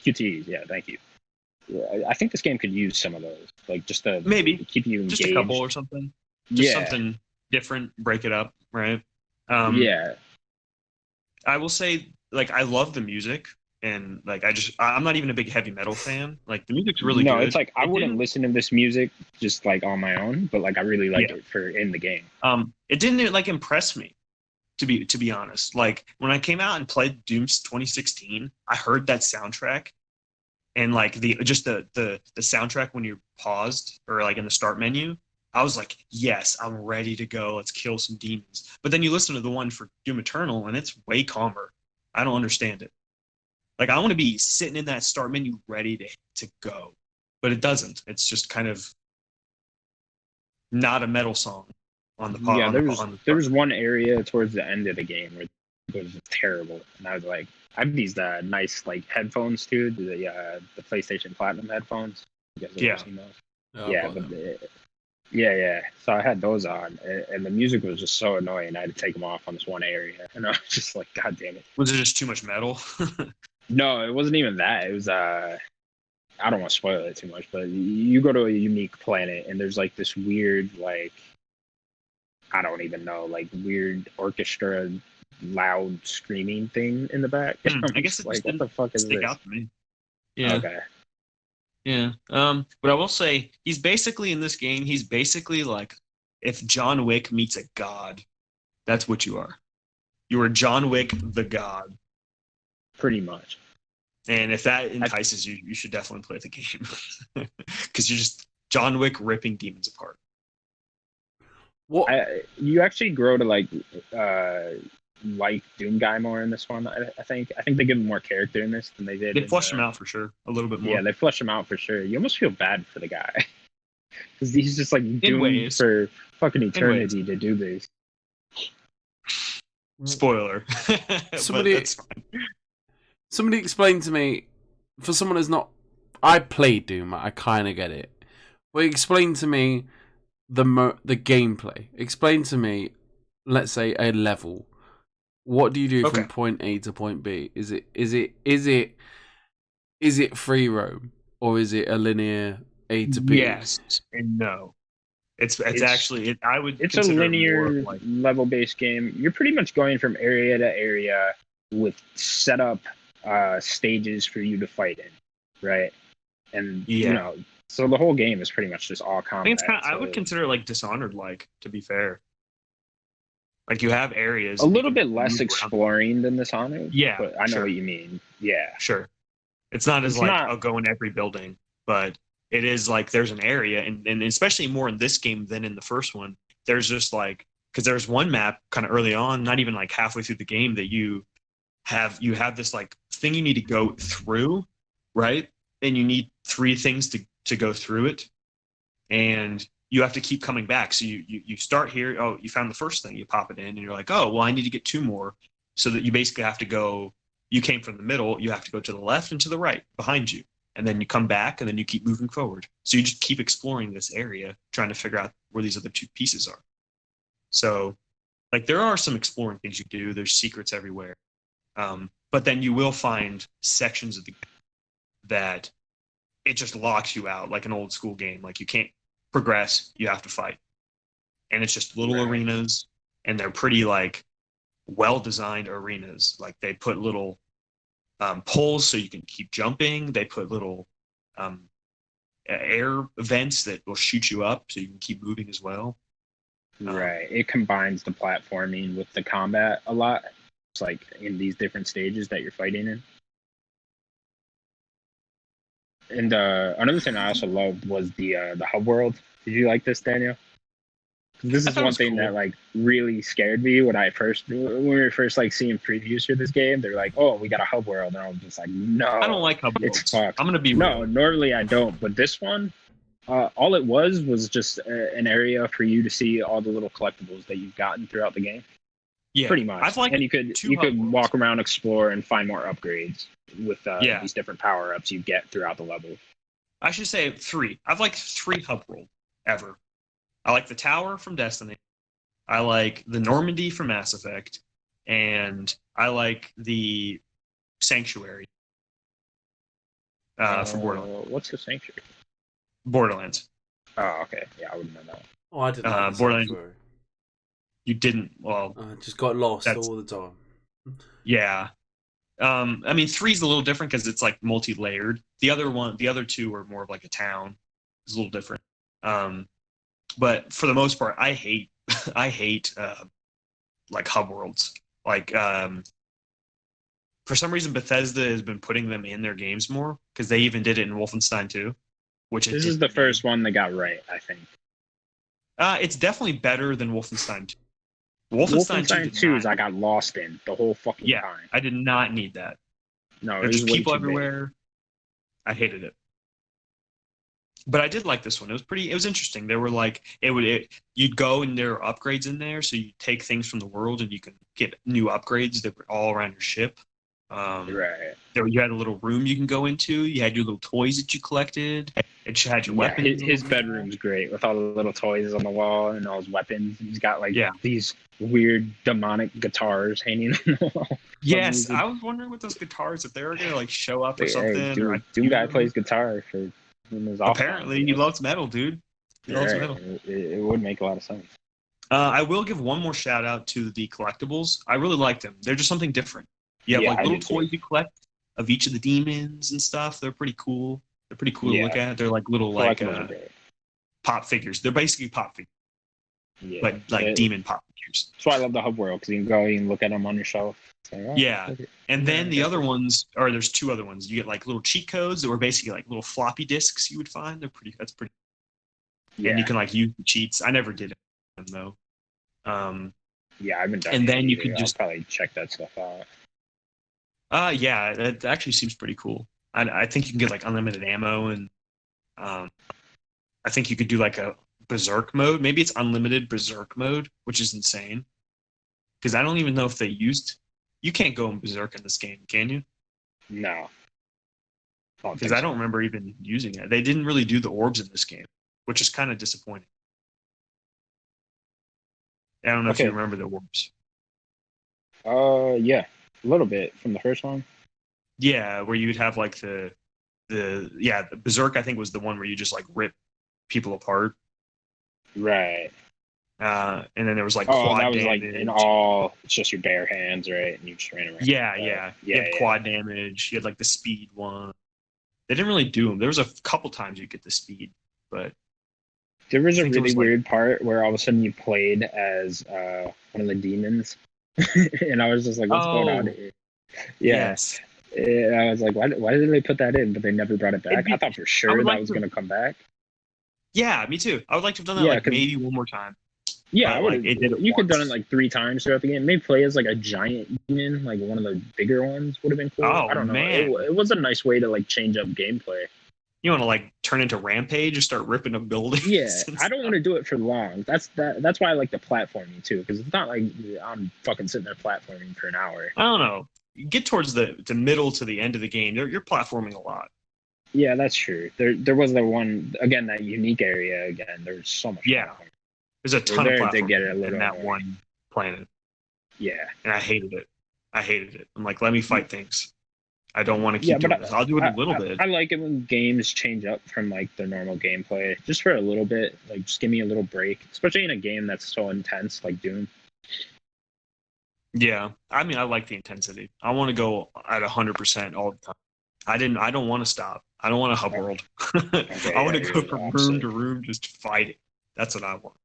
QTEs, yeah, thank you. Yeah, I think this game could use some of those, like just to maybe keep you just a couple engaged. or something. Just Yeah, something different, break it up, right? yeah. I will say, like, I love the music, and like, I'm not even a big heavy metal fan. Like, the music's really No, good. it's like I It wouldn't didn't, listen to this music just like on my own, but like I really like yeah. it for in the game. It didn't like impress me, to be honest. Like when I came out and played Doom's 2016, I heard that soundtrack, and like the soundtrack when you're paused or like in the start menu. I was like, yes, I'm ready to go. Let's kill some demons. But then you listen to the one for Doom Eternal, and it's way calmer. I don't understand it. Like I want to be sitting in that start menu ready to go, but it doesn't. It's just kind of not a metal song on the Yeah, on the there start. was one area towards the end of the game where it was terrible, and I was like, I have these nice like headphones too, the PlayStation Platinum headphones. You guys have Yeah. ever seen those? Yeah, I've Yeah, got but them. yeah. So I had those on, and the music was just so annoying. I had to take them off on this one area, and I was just like, God damn it. Was it just too much metal? No, it wasn't even that. It was I don't want to spoil it too much, but you go to a unique planet, and there's like this weird like I don't even know like weird orchestra loud screaming thing in the back. I'm I guess just it just like, what didn't the fuck is stick this? out to me. Yeah. Okay. Yeah. But I will say he's basically in this game, he's basically like if John Wick meets a god. That's what you are. You are John Wick the god. Pretty much. And if that I, entices you, you should definitely play the game. Because you're just John Wick ripping demons apart. What? You actually grow to like Doom Guy more in this one. I think they give him more character in this than they did. They flushed him out for sure, a little bit more. Yeah, they flush him out for sure. You almost feel bad for the guy because he's just like doomed ways. for fucking eternity to do this. Spoiler. Somebody, that's fine. Somebody explain to me, for someone who's not, I played Doom, I kind of get it. But explain to me the gameplay. Explain to me, let's say a level. What do you do from point A to point B? Is it free roam, or is it a linear A to B? Yes and no. It's actually I would. It's a linear level based game. You're pretty much going from area to area with set up stages for you to fight in, right? And you know, so the whole game is pretty much just all combat. I would consider it like Dishonored, to be fair. Like you have areas a little bit less exploring than Dishonored. Yeah, but I know what you mean. Yeah, sure. It's not as I'll go in every building, but it is like there's an area, and especially more in this game than in the first one. There's just because there's one map kind of early on, not even like halfway through the game, that you have this like thing you need to go through, right? And you need 3 things to go through it, and you have to keep coming back. So you start here. Oh, you found the first thing. You pop it in, and you're like, oh, well, I need to get 2 more. So that you basically have to go. You came from the middle. You have to go to the left and to the right behind you. And then you come back, and then you keep moving forward. So you just keep exploring this area, trying to figure out where these other 2 pieces are. So, like, there are some exploring things you do. There's secrets everywhere. But then you will find sections of the game that it just locks you out, like an old school game. Like, you can't progress. You have to fight. And it's just little arenas, and they're pretty, well-designed arenas. Like, they put little poles so you can keep jumping. They put little air vents that will shoot you up so you can keep moving as well. Right. It combines the platforming with the combat a lot. It's like in these different stages that you're fighting in. And another thing I also loved was the hub world. Did you like this, Daniel? This is one thing that really scared me when we were first seeing previews for this game. They're like, "Oh, we got a hub world," and I was just like, "No, I don't like hub worlds. It's fucked." I'm gonna be real. No, normally I don't, but this one, all it was just an area for you to see all the little collectibles that you've gotten throughout the game. Yeah, pretty much. And you could walk around, explore, and find more upgrades with these different power ups you get throughout the level. I should say 3. I've liked 3 hub worlds ever. I like the tower from Destiny. I like the Normandy from Mass Effect, and I like the Sanctuary from Borderlands. What's the Sanctuary? Borderlands. Oh, okay. Yeah, I wouldn't know that. Oh, I didn't know Borderlands. You didn't? Well, I just got lost all the time. Yeah. 3's a little different because it's multi-layered. The other 2 are more of a town. It's a little different. But for the most part, I hate hub worlds. For some reason, Bethesda has been putting them in their games more because they even did it in Wolfenstein 2. This is the first one they got right, I think. It's definitely better than Wolfenstein 2. Wolfenstein 2 is I got lost in the whole fucking time. I did not need that. No, there's people everywhere. I hated it. But I did like this one. It was interesting. They were you'd go and there are upgrades in there, so you take things from the world and you can get new upgrades that were all around your ship. Right. You had a little room you can go into. You had your little toys that you collected. It had your weapons. His bedroom's great with all the little toys on the wall and all his weapons. He's got these weird demonic guitars hanging on the wall. Yes, I was wondering with those guitars if they were gonna show up or something. Hey, Doom guy plays guitar for. Apparently, he loves metal, dude. He loves metal. It would make a lot of sense. I will give one more shout out to the collectibles. I really like them. They're just something different. You have little toys you collect of each of the demons and stuff. They're pretty cool. They're pretty cool to look at. They're little pop figures. They're basically pop figures. Yeah. But demon pop figures. That's why I love the hub world, because you can go and look at them on your shelf. And then the other ones, or there's 2 other ones. You get little cheat codes that were basically little floppy disks you would find. That's pretty. Yeah. And you can use the cheats. I never did it. though. Yeah, I haven't done And it then you either. could I'll just probably check that stuff out. yeah, it actually seems pretty cool. I think you can get like unlimited ammo, and I think you could do like a berserk mode. Maybe it's unlimited berserk mode, which is insane. Because I don't even know if they used. You can't go in berserk in this game, can you? No, I don't Because think I so. don't remember even using it. They didn't really do the orbs in this game, which is kind of disappointing. I don't know if you Okay. remember the orbs. Yeah, a little bit from the first one. Yeah, where you'd have like the berserk. I think was the one where you just like rip people apart. Right. And then there was like Oh, that quad was like damage. in all. It's just your bare hands, right? And you just ran around. Yeah. You Yeah. had quad damage. You had like the speed one. They didn't really do them. There was a couple times you get the speed, but There was I a think there really was, like- weird part where all of a sudden you played as one of the demons, and I was just like, "What's going on Oh, here?" Yeah, yes. and I was like, "Why did they put that in?" But they never brought it back. I thought for sure would that like was to- going to come back. Yeah, me too. I would like to have done that Yeah, like 'cause- maybe one more time. Yeah, But, I would. like, it did it You could have done it once. like 3 times throughout the game. Maybe play as like a giant demon, like one of the bigger ones would have been cool. Oh, I don't know. man. It was a nice way to like change up gameplay. You want to like turn into Rampage and start ripping up buildings? Yeah, and I don't want to do it for long. That's why I like the platforming too, because it's not like I'm fucking sitting there platforming for an hour. I don't know. You get towards the middle to the end of the game, you're platforming a lot. Yeah, that's true. There was the one again, that unique area again. There's so much. Yeah. platforming. There's a ton There of they platforming get it a little in that annoying. one planet, Yeah. and I hated it. I'm like, let me fight things. I don't want to keep Yeah, but doing this. I'll do it a little bit. I like it when games change up from like their normal gameplay, just for a little bit. Like, just give me a little break, especially in a game that's so intense, like Doom. Yeah, I mean, I like the intensity. I want to go at 100% all the time. I don't want to stop. I don't want a hub world. I want to yeah, go you're the from room opposite. to room, just fighting. That's what I want.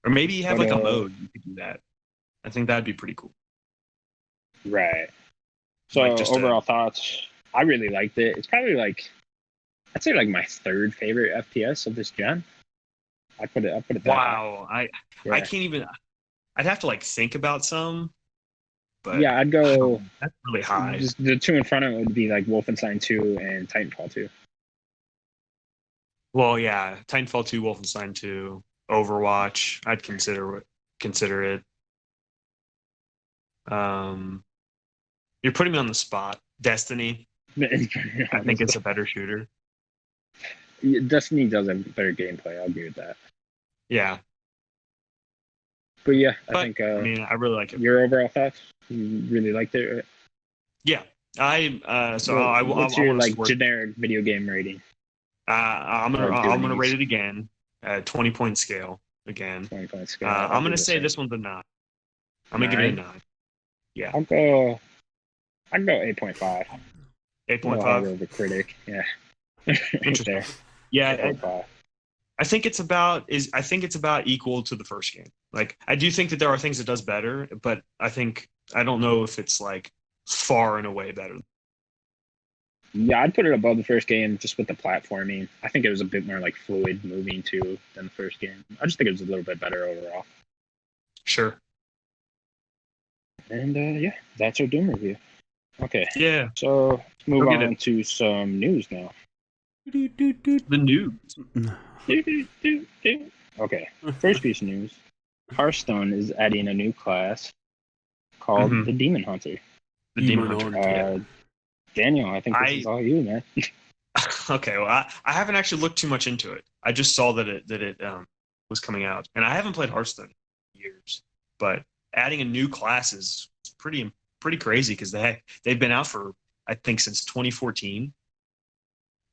Or maybe you have But, like a mode you could do that. I think that'd be pretty cool. Right. So Like, just overall thoughts, I really liked it. It's probably like, I'd say like my third favorite FPS of this gen. I put it that way. Wow, I Yeah. can't even. I'd have to like think about some, but Yeah, I'd go. that's really high. Just the two in front of it would be like Wolfenstein 2 and Titanfall 2. Well, yeah, Titanfall 2, Wolfenstein 2, Overwatch. I'd consider it. You're putting me on the spot. Destiny. I think it's a better shooter. Destiny does have better gameplay. I'll agree with that. Yeah, But yeah, but I think I mean, I really like it. your overall thoughts. You really liked it, right? Yeah, so What's I your wanna like score- generic video game rating? I'm or gonna doing rate these? it again, 20-point scale again. 20 scale. I'm gonna say this one's a 9. I'm gonna give it a 9. Yeah, I'd go 8.5. 8.5. Over the critic. Yeah. Interesting. There. Yeah, 8.5. I think it's about equal to the first game. Like, I do think that there are things it does better, but I don't know if it's like far and away better. Yeah, I'd put it above the first game just with the platforming. I think it was a bit more like fluid moving too than the first game. I just think it was a little bit better overall. Sure. And yeah, that's our Doom review. Okay, Yeah. so let's move Go get on it. to some news now. The news. Okay, first piece of news. Hearthstone is adding a new class called Mhm. the Demon Hunter. The Demon Demon Hunter. Hunter. Daniel, I think this is all you, man. Okay. Well, I haven't actually looked too much into it. I just saw that it was coming out, and I haven't played Hearthstone in years. But adding a new class is pretty crazy because they've been out for, I think, since 2014,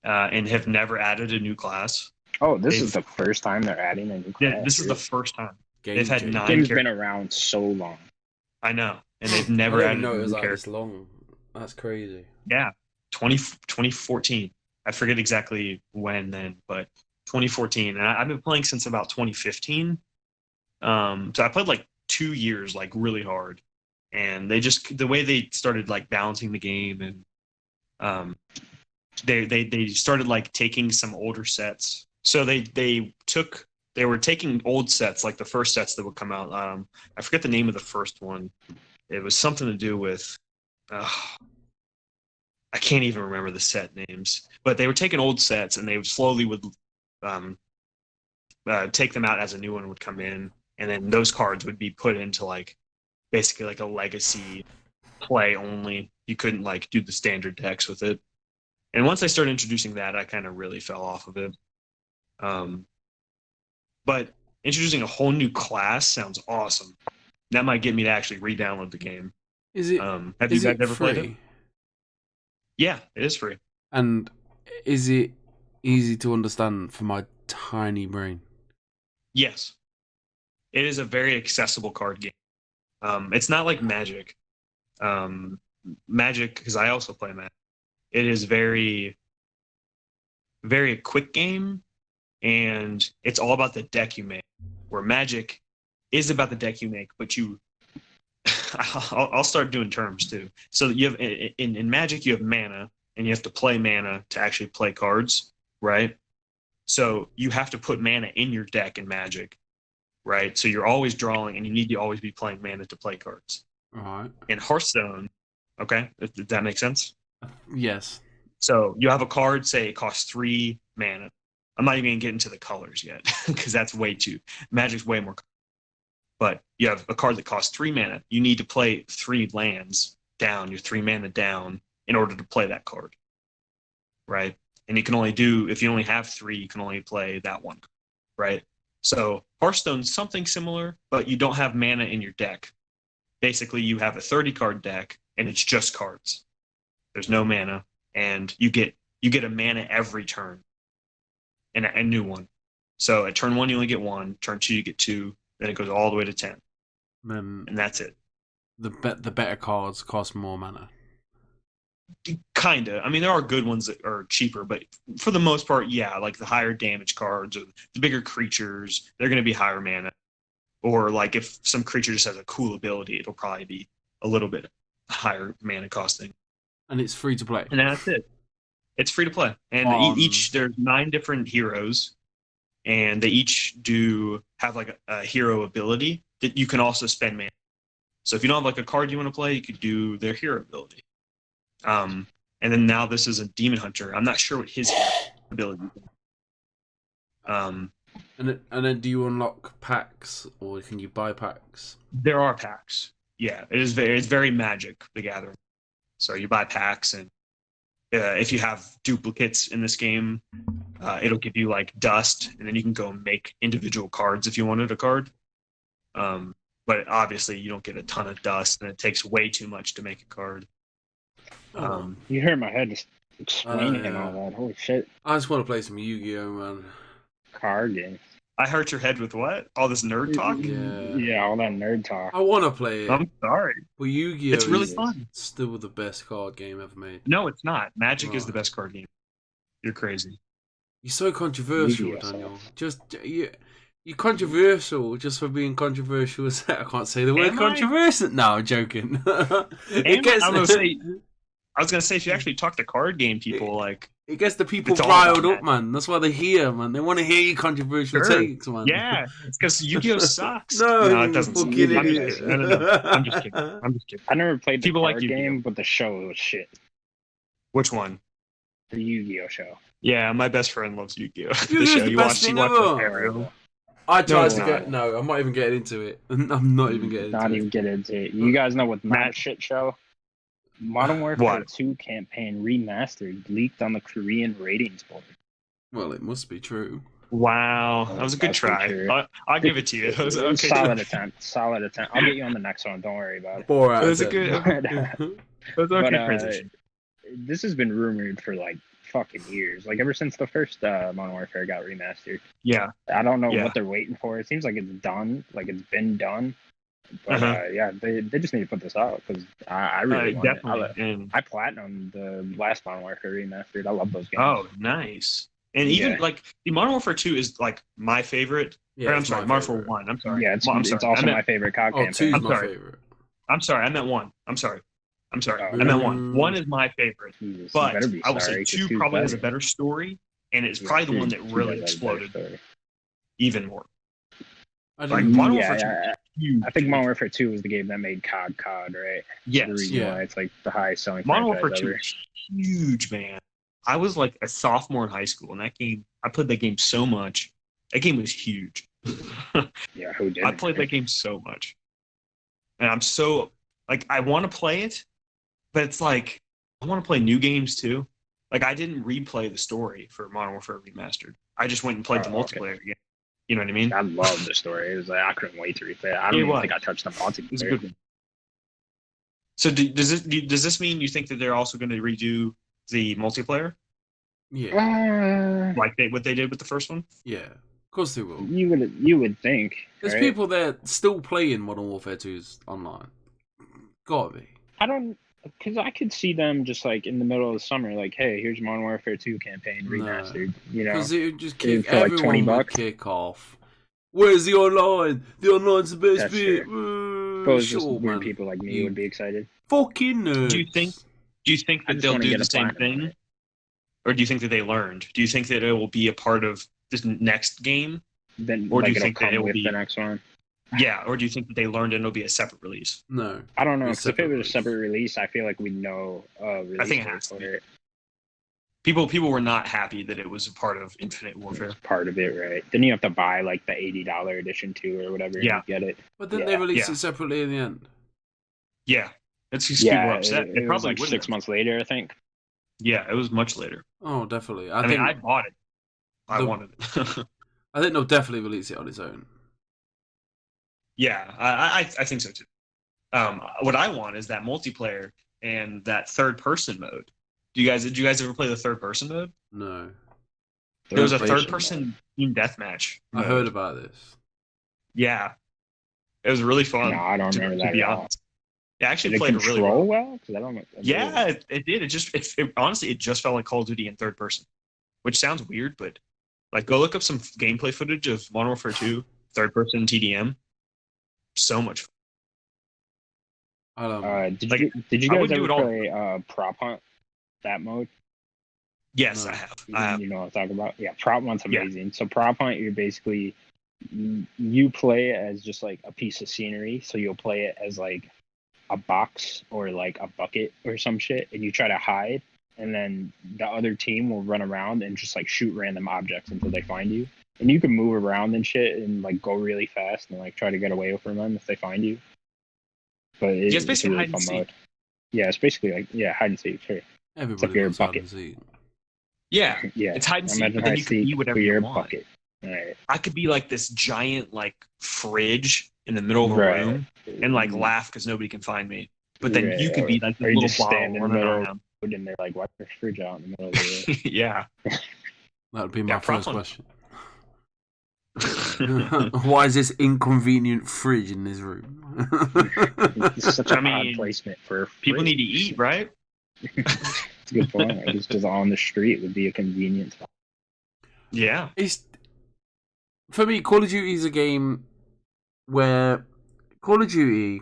and have never added a new class. Oh, this is the first time they're adding a new class. Yeah, this is the first time. Game They've had change. 9 game's characters. been around so long. I know, and they've I never didn't added even know a it was new like character. this long. That's crazy. Yeah, 2014. I forget exactly when then, but 2014. And I've been playing since about 2015. So I played like 2 years, like really hard. And the way they started like balancing the game, and they started like taking some older sets. So they took they were taking old sets, like the first sets that would come out. I forget the name of the first one. It was something to do with. I can't even remember the set names, but they were taking old sets and they slowly would take them out as a new one would come in, and then those cards would be put into like basically like a legacy play only. You couldn't like do the standard decks with it. And once I started introducing that, I kind of really fell off of it. But introducing a whole new class sounds awesome. That might get me to actually re-download the game. Is it? Have is you guys it ever free? played it? Yeah, it is free. And is it easy to understand for my tiny brain? Yes. It is a very accessible card game. It's not like Magic. Magic, because I also play Magic. It is very, very quick game, and it's all about the deck you make. Where Magic is about the deck you make, but you. I'll start doing terms too. So you have in Magic you have mana, and you have to play mana to actually play cards, right? So you have to put mana in your deck in Magic, right? So you're always drawing, and you need to always be playing mana to play cards. All right. In Hearthstone, okay, did that make sense? Yes. So you have a card, say it costs 3 mana. I'm not even gonna get into the colors yet because that's way too. Magic's way more. But you have a card that costs 3 mana. You need to play 3 lands down, your 3 mana down, in order to play that card, right? And you can only do, if you only have 3, you can only play that one, right? So Hearthstone's something similar, but you don't have mana in your deck. Basically, you have a 30-card deck, and it's just cards. There's no mana, and you get a mana every turn, and a new one. So at turn 1, you only get 1. Turn 2, you get 2. Then it goes all the way to 10. And that's it. The better cards cost more mana. Kinda. I mean, there are good ones that are cheaper, but for the most part, yeah, like the higher damage cards or the bigger creatures, they're going to be higher mana. Or like if some creature just has a cool ability, it'll probably be a little bit higher mana costing. And it's free to play. And that's it. It's free to play. And there's 9 different heroes, and they each have like a hero ability that you can also spend mana. So if you don't have like a card you want to play, you could do their hero ability. And then now this is a demon hunter. I'm not sure what his ability is. And then do you unlock packs, or can you buy packs? There are packs. Yeah, it's very Magic the Gathering. So you buy packs, and if you have duplicates in this game, it'll give you like dust, and then you can go and make individual cards if you wanted a card. But obviously you don't get a ton of dust, and it takes way too much to make a card. You heard my head just explaining all that. Holy shit. I just want to play some Yu-Gi-Oh, man. Card games. I hurt your head with what? All this nerd talk? Yeah, all that nerd talk. I want to play it. I'm sorry. But Yu-Gi-Oh it's really is fun. Still the best card game ever made. No, it's not. Magic is the best card game. You're crazy. You're so controversial, Yu-Gi-Oh Daniel. You're controversial just for being controversial. I can't say the word controversial. No, I'm joking. I was gonna say, if you actually talk to card game people, like it gets the people riled up, man. That's why they're here, man. They want to hear your controversial takes, man. Yeah, it's because Yu-Gi-Oh sucks. No, it doesn't. I'm just kidding. I'm just kidding. I never played the people card like game, but the show was shit. Which one? The Yu-Gi-Oh show. Yeah, my best friend loves Yu-Gi-Oh. Yu-Gi-Oh's the best thing ever. Ariel. I tried to get. No, I'm not even getting into it. I'm not even getting into it. Not even get into it. You guys know what Matt shit show? Modern Warfare 2 campaign remastered leaked on the Korean ratings board. Well, it must be true. Wow, that was a good try. I'll give it to you. It was okay. Solid attempt. I'll get you on the next one. Don't worry about it. It was a good. It was okay transition. This has been rumored for like fucking years. Like ever since the first Modern Warfare got remastered. Yeah. I don't know what they're waiting for. It seems like it's done. Like it's been done. But they just need to put this out because I really want it. I platinumed the last Modern Warfare remastered. I love those games. Oh, nice. And even like the Modern Warfare 2 is like my favorite. Yeah, I'm sorry, Modern Warfare 1. I'm sorry. Yeah, it's also my favorite COD campaign. I'm sorry. I'm sorry. I meant 1. I'm sorry. I meant 1. 1 is my favorite. Jesus, but I will say 2 probably has a better story, and it's probably the one that really exploded. even more. I Like didn't. Modern Yeah, Warfare 2. I think Modern Warfare 2 was the game that made COD, right? Yes. The reason why it's like the highest selling Modern franchise Warfare 2 ever. is huge, man. I was like a sophomore in high school, and I played that game so much. That game was huge. Yeah, who did? I played that game so much, and I'm so like I want to play it, but it's like I want to play new games too. Like I didn't replay the story for Modern Warfare Remastered. I just went and played the multiplayer again. You know what I mean? I love the story. It was like I couldn't wait to replay it. I don't even think I touched the multiplayer. It was a good one. So does this mean you think that they're also going to redo the multiplayer? Yeah. Like what they did with the first one? Yeah. Of course they will. You would think. There's right? people there still playing Modern Warfare 2's online. Gotta be. I don't, because I could see them just like in the middle of the summer, like, hey, here's Modern Warfare 2 campaign remastered. You know, because it would just for, kick like, everyone $20. would kick off. Where's the online? The online's the best That's bit. Suppose just Sure, weird man. people like me would be excited. Fucking nerds. Do you think I that just they'll wanna do get the a same platinum on thing, it. or do you think that they learned? Do you think that it will be a part of this next game? Then, Or do like, you think that come it will with be the next one? Yeah, or do you think that they learned and it'll be a separate release? No. I don't know. It's Because if it was a separate separate release, I feel like we'd know. I think it has to be. People were not happy that it was a part of Infinite Warfare. Part of it, right? Then you have to buy like the $80 edition too, or whatever. Yeah. To get it. But then Yeah. they released it separately in the end. Yeah, that's just people were upset. It They was probably like wouldn't 6 have. months later, I think. Yeah, it was much later. Oh, definitely. I mean, I bought it. I wanted it. I think they'll definitely release it on its own. Yeah, I think so too. What I want is that multiplayer and that third person mode. Did you guys ever play the third person mode? No. There was a third person team deathmatch. I heard about this. Yeah, it was really fun. No, I don't remember that at all. It actually Did it played control really well? Because I don't know. Yeah, it did. Honestly, it just felt like Call of Duty in third person, which sounds weird, but like go look up some gameplay footage of Modern Warfare 2 third person TDM. So much fun. Did like, you I guys wouldn't do ever it all. play Prop Hunt? That mode? Yes, No. I have. You know what I'm talking about? Yeah, Prop Hunt's Yeah. amazing. So Prop Hunt, you're basically you play it as just like a piece of scenery. So you'll play it as like a box or like a bucket or some shit, and you try to hide, and then the other team will run around and just like shoot random objects until they find you. And you can move around and shit and like go really fast and like try to get away from them if they find you. But it's basically a really hide and fun seek. mode. Yeah, it's basically like hide and seek. Sure. Everybody your wants hide bucket. and seek. Yeah, Yeah, it's hide and seek, imagine but then hide you can and be seek whatever for your you want. bucket. Right. I could be like this giant like fridge in the middle of a Right. room and like laugh because nobody can find me. But then Right, you could be like or this you little just bottle stand in the running middle. around. And they're like, why the fridge out in the middle of the room? Yeah. That would be my Yeah, first problem. question. Why is this inconvenient fridge in this room? It's such a I mean, odd placement for a People fridge. need to eat, right? It's a good point. Like, it's just on the street would be a convenient spot. Yeah. It's for me, Call of Duty is a game where Call of Duty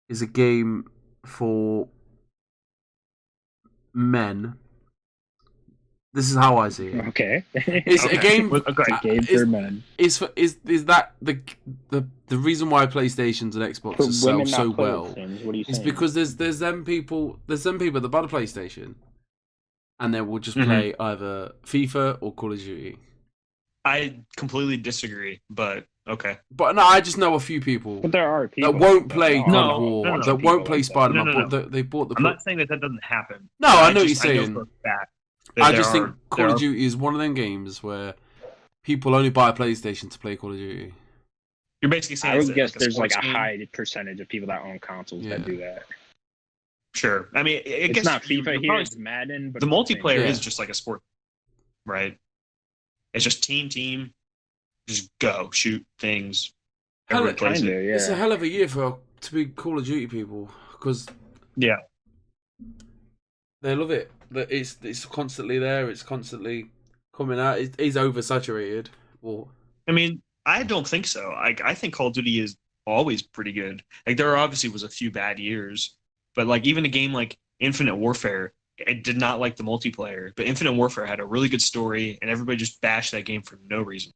is a game for men. This is how I see it. Okay. It's a game. Okay. It's a game for men. Is that the reason why PlayStations and Xboxes For sell women so not play well with things, what are you is saying? because there's them people that buy the PlayStation and they will just Mhm. play either FIFA or Call of Duty. I completely disagree, but okay. But no, I just know a few people But there are people that won't play that God No, of War, no, no, that people won't play like that. Spider-Man, No, no, but they bought the. I'm not saying that doesn't happen. No, I know what you're I saying. know for a fact that I there just think are- Call there of are- Duty is one of them games where people only buy a PlayStation to play Call of Duty. You're basically saying I it's would guess there's like a sports game? high percentage of people that own consoles Yeah. that do that. Sure. I mean, I It's guess not you're FIFA here, probably- it's Madden. But the it's same multiplayer Yeah. is just like a sport, right? It's just team, just go shoot things. Hell, Everybody plays Kinda, it. yeah. It's a hell of a year to be Call of Duty people because Yeah. they love it. It's constantly there. It's constantly coming out. It's oversaturated. Or I mean, I don't think so. I think Call of Duty is always pretty good. Like there obviously was a few bad years, but like even a game like Infinite Warfare, I did not like the multiplayer, but Infinite Warfare had a really good story, and everybody just bashed that game for no reason.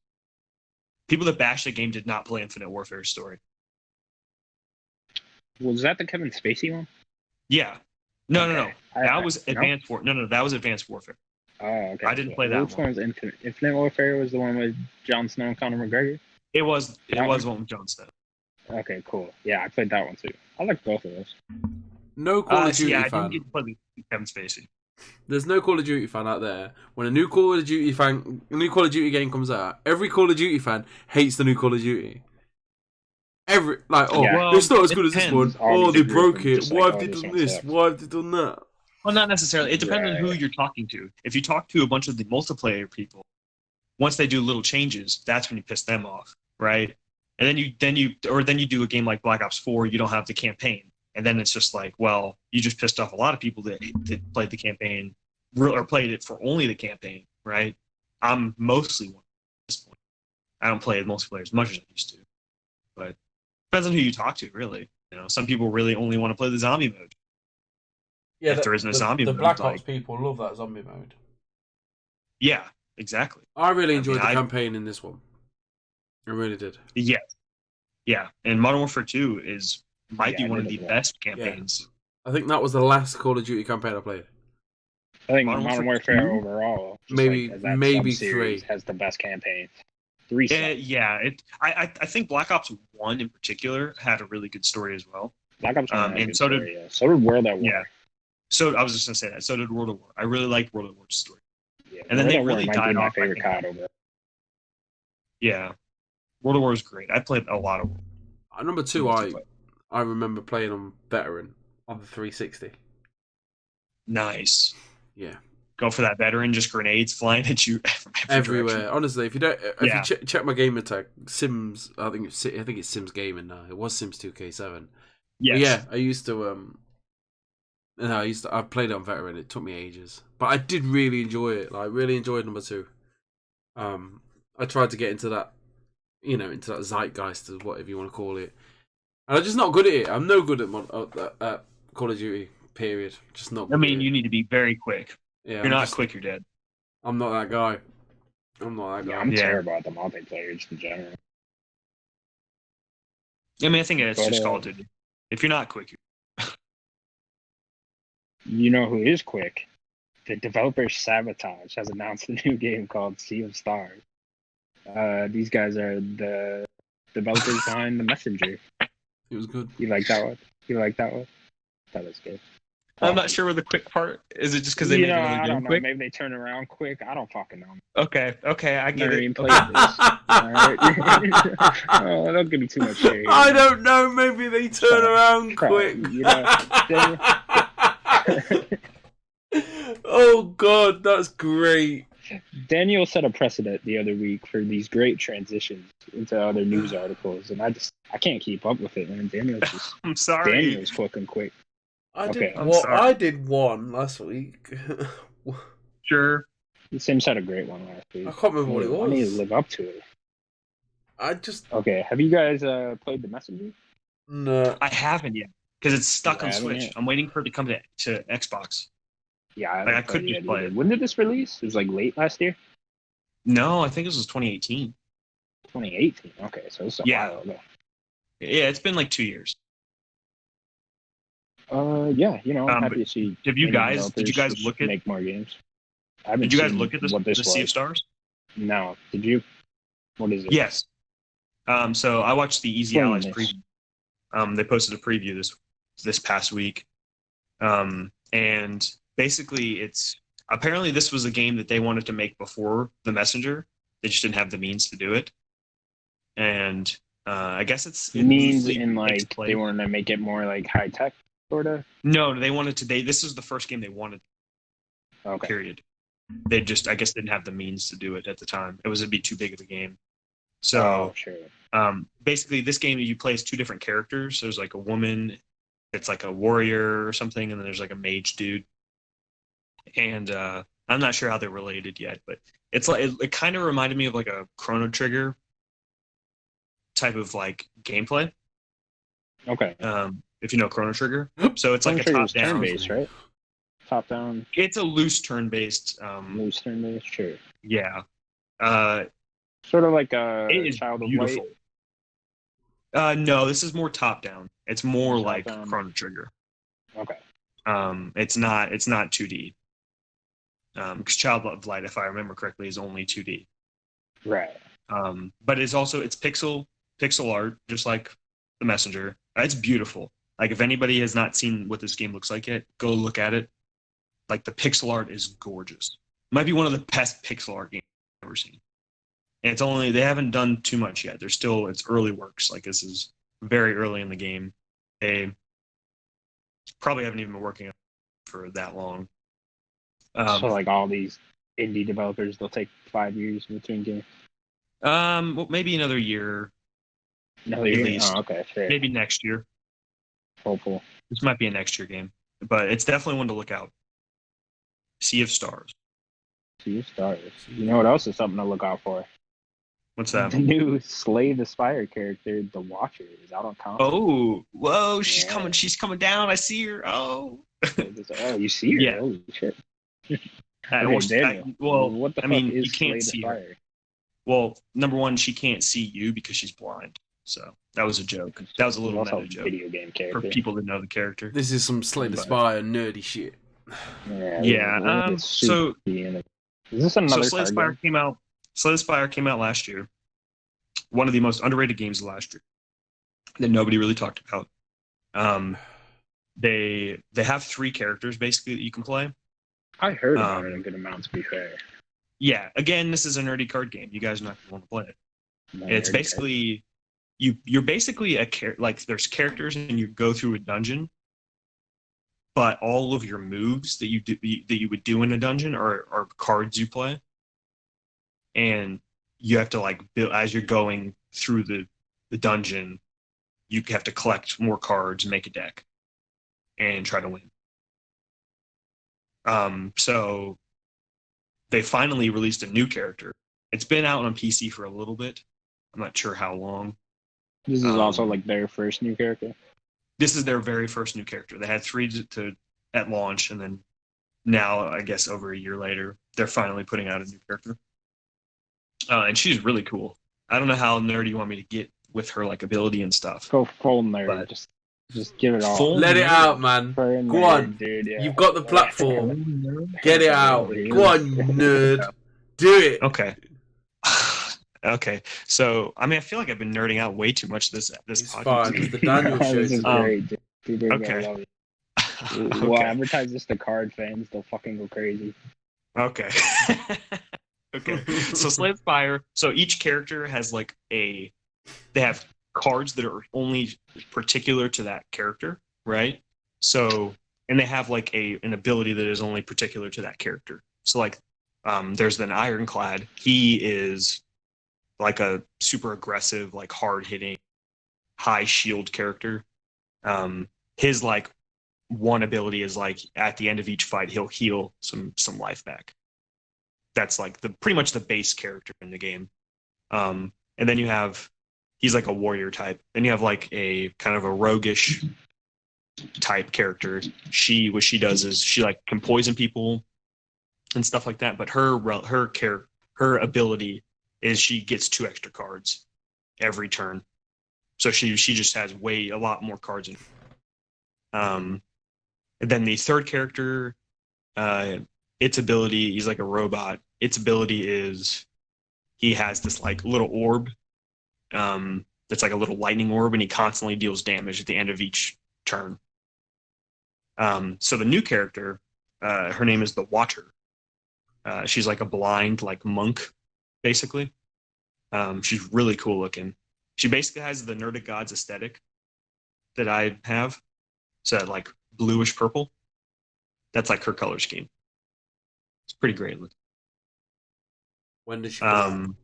People that bashed the game did not play Infinite Warfare's story. Was that the Kevin Spacey one? Yeah. No. That was no? Advanced Warfare. No, that was Advanced Warfare. Oh, okay. I didn't play that Which one was Infinite Warfare was the one with Jon Snow and Conor McGregor? It was That one one? with Jon Snow. Okay, cool. Yeah, I played that one too. I like both of those. No Call of Duty I fan. didn't get to play the Kevin Spacey. There's no Call of Duty fan out there. When a new Call of Duty game comes out, every Call of Duty fan hates the new Call of Duty. It's not as good as this one. Oh, they broke it. Why have they done this? Why have they done that? Well, not necessarily. It depends on who you're talking to. If you talk to a bunch of the multiplayer people, once they do little changes, that's when you piss them off, right? And then you do a game like Black Ops 4, you don't have the campaign, and then it's just like, well, you just pissed off a lot of people that played the campaign or played it for only the campaign, right? I'm mostly one at this point. I don't play multiplayer as much as I used to, but depends on who you talk to, really. You know, some people really only want to play the zombie mode. Yeah, if there isn't a zombie mode, the Black Ops people love that zombie mode. Yeah, exactly. I really enjoyed the campaign in this one. I really did. Yeah. And Modern Warfare 2 might be one of the best campaigns. Yeah. I think that was the last Call of Duty campaign I played. I think Modern Warfare overall, maybe 3 has the best campaigns. 3. I think Black Ops 1 in particular had a really good story as well. Black Ops 1 and so did World at War. Yeah. So I was just gonna say that. So did World at War. I really liked World at War's story. Yeah, and then they really might died be my off. favorite COD over. Yeah, World at War is great. I played a lot of. Number 2, I remember playing on Veteran on the 360. Nice. Yeah. Go for that Veteran, just grenades flying at you from everywhere. Direction. Honestly, if you check my gamer tag, Sims, I think it's Sims Gaming now. It was Sims 2K7. Yes. Yeah, I used to I played it on Veteran. It took me ages, but I did really enjoy it. I really enjoyed number 2. I tried to get into that, into that zeitgeist, or whatever you want to call it. And I'm just not good at it. I'm no good at Call of Duty. Period. Just not. I mean, you need to be very quick. Yeah, you're not quick, you're dead. I'm not that guy. Yeah, I'm terrible at the multiplayer just in general. I mean, I think it's just Call of Duty. If you're not quick, you know who is quick? The developer Sabotage has announced a new game called Sea of Stars. These guys are the developers behind The Messenger. It was good. You like that one? That was good. I'm not sure where the quick part is. It just because they made it really I don't know. quick? Maybe they turn around quick. I don't fucking know. Okay, I get it. Played this. All right. Oh, don't give me too much shade. I don't know. Maybe they turn around quick. Oh God, that's great. Daniel set a precedent the other week for these great transitions into other news articles, and I can't keep up with it, man. Daniel's just I'm sorry. Daniel's fucking quick. I did one last week. Sure. Sims had a great one last week. I can't remember what it was. I need to live up to it. Okay. Have you guys played The Messenger? No, I haven't yet because it's stuck on Switch. Yet. I'm waiting for it to come to Xbox. Yeah, I couldn't just play it. When did this release? It was like late last year. No, I think this was 2018. 2018. Okay, so it's a while ago. Yeah, it's been like 2 years. I'm happy to see. Did you guys look at make more games? Did you guys look at the Sea of Stars? No. Did you? What is it? Yes. So I watched the Easy Allies preview. They posted a preview this past week, and basically apparently this was a game that they wanted to make before The Messenger. They just didn't have the means to do it, and I guess it means in like they wanted to make it more like high tech. Sorta? No, they wanted to. This is the first game they wanted. Okay. Period. They just, I guess, didn't have the means to do it at the time. It'd be too big of a game. So, sure. Basically, this game you play as 2 different characters. There's like a woman, it's like a warrior or something, and then there's like a mage dude. And I'm not sure how they're related yet, but it's like it kind of reminded me of like a Chrono Trigger type of like gameplay. Okay. If you know Chrono Trigger. So it's like a top-down. Turn-based, right? Top-down. It's a loose turn-based. Loose turn-based, sure. Yeah. Sort of like It a is Child of beautiful. Light. No, this is more top down. It's more Top like down. Chrono Trigger. Okay. It's not 2D. Because Child of Light, if I remember correctly, is only 2D. Right. But it's pixel art, just like The Messenger. It's beautiful. Like if anybody has not seen what this game looks like yet, go look at it. Like the pixel art is gorgeous. It might be one of the best pixel art games I've ever seen. And they haven't done too much yet. It's early works. Like this is very early in the game. They probably haven't even been working on it for that long. So like all these indie developers, they'll take 5 years between games. Well, maybe another year. Another At year? least. Oh, okay, fair. Maybe next year. Hopeful. This might be a next year game, but it's definitely one to look out. Sea of Stars. Sea of Stars. You know what else is something to look out for? What's that? The new Slay the Spire character, the Watcher, is out on console. Oh, whoa! She's Yeah. coming. She's coming down. I see her. Oh. Oh, you see her? Yeah. Holy shit. Well, Daniel, what the fuck is you can't Slay see the her. Spire? Well, number one, she can't see you because she's blind. So that was a joke. That was a little Also meta joke video game for character. people that know the character. This is some Slay the Spire nerdy shit. Yeah. So is this another Slay the card Spire game? came out. Slay the Spire came out last year. One of the most underrated games of last year that nobody really talked about. They have 3 characters basically that you can play. I heard about it a good amount, to be fair. Yeah, again, this is a nerdy card game. You guys are not going to want to play it. It's basically you're basically like there's characters and you go through a dungeon, but all of your moves that you would do in a dungeon are cards you play, and you have to like build as you're going through the dungeon. You have to collect more cards, make a deck, and try to win. So they finally released a new character. It's been out on PC for a little bit. I'm not sure how long. This is also like their first new character. This is their very first new character. They had 3 at launch, and then now, I guess over a year later, they're finally putting out a new character. And she's really cool. I don't know how nerdy you want me to get with her like ability and stuff. Go full nerd. But just give it all. full Let it nerd. out, man. For a Go nerd, on. dude. Yeah. You've got the platform. Get it out. Go on, nerd. Do it. Okay. Okay. So, I mean, I feel like I've been nerding out way too much this It's podcast. fine. It's the Daniel show. This is today. great, dude. People are gonna Okay. love it. We'll Okay. advertise this to card fans. They'll fucking go crazy. Okay. Okay. So Slay the Spire. So each character has like they have cards that are only particular to that character, right? So and they have like an ability that is only particular to that character. So like there's an Ironclad. He is like a super aggressive, like hard hitting, high shield character. His like one ability is like at the end of each fight he'll heal some life back. That's like pretty much the base character in the game. And then he's like a warrior type. Then you have like a kind of a roguish type character. What she does is she like can poison people and stuff like that. But her ability is she gets 2 extra cards every turn. So she just has a lot more cards in. And then the third character, its ability, he's like a robot. Its ability is he has this like little orb that's like a little lightning orb, and he constantly deals damage at the end of each turn. So the new character, her name is the Watcher. She's like a blind like monk, basically. She's really cool looking. She basically has the Nerdic Gods aesthetic that I have. So like bluish purple. That's like her color scheme. It's pretty great looking. When did she come out?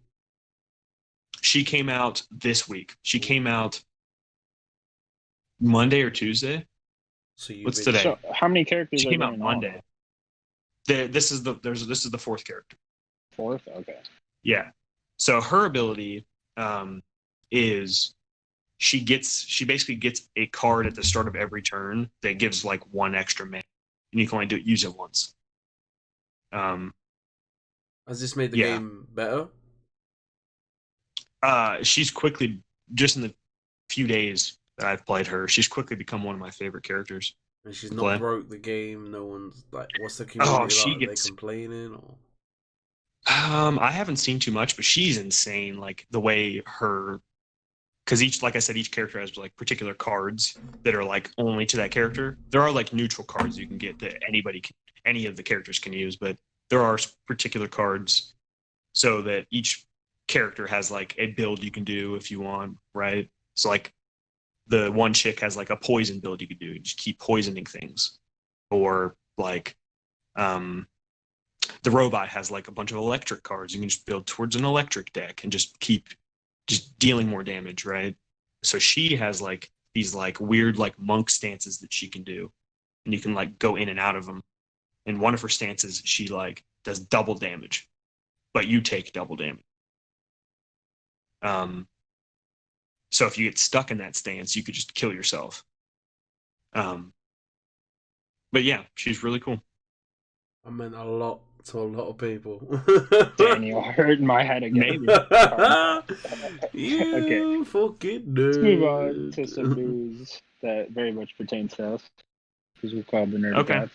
She came out this week. She came out Monday or Tuesday. So What's today? So how many characters? She are came there out in Monday. This is the 4th character. all? 4th? Okay. Yeah. So her ability is she basically gets a card at the start of every turn that gives like 1 extra mana, and you can only use it once. Has this made the yeah. game better? She's quickly, just in the few days that I've played her, she's quickly become one of my favorite characters. And she's to not play. broke the game. No one's like, what's the Oh, community she like? Are they gets. complaining or? I haven't seen too much, but she's insane. Like the way her, because like I said, each character has like particular cards that are like only to that character. There are like neutral cards you can get that any of the characters can use, but there are particular cards so that each character has like a build you can do if you want, right? So like the one chick has like a poison build you could do, you just keep poisoning things, or like the robot has like a bunch of electric cards. You can just build towards an electric deck and just keep just dealing more damage, right? So she has like these like weird like monk stances that she can do, and you can like go in and out of them. In one of her stances, she like does double damage, but you take double damage. So if you get stuck in that stance, you could just kill yourself. But yeah, she's really cool. I meant a lot to a lot of people. Daniel hurt my head again. Maybe. You Okay. fucking nerd. Let's move on to some news that very much pertains to us, because we're called the Nerdic Okay. Cats.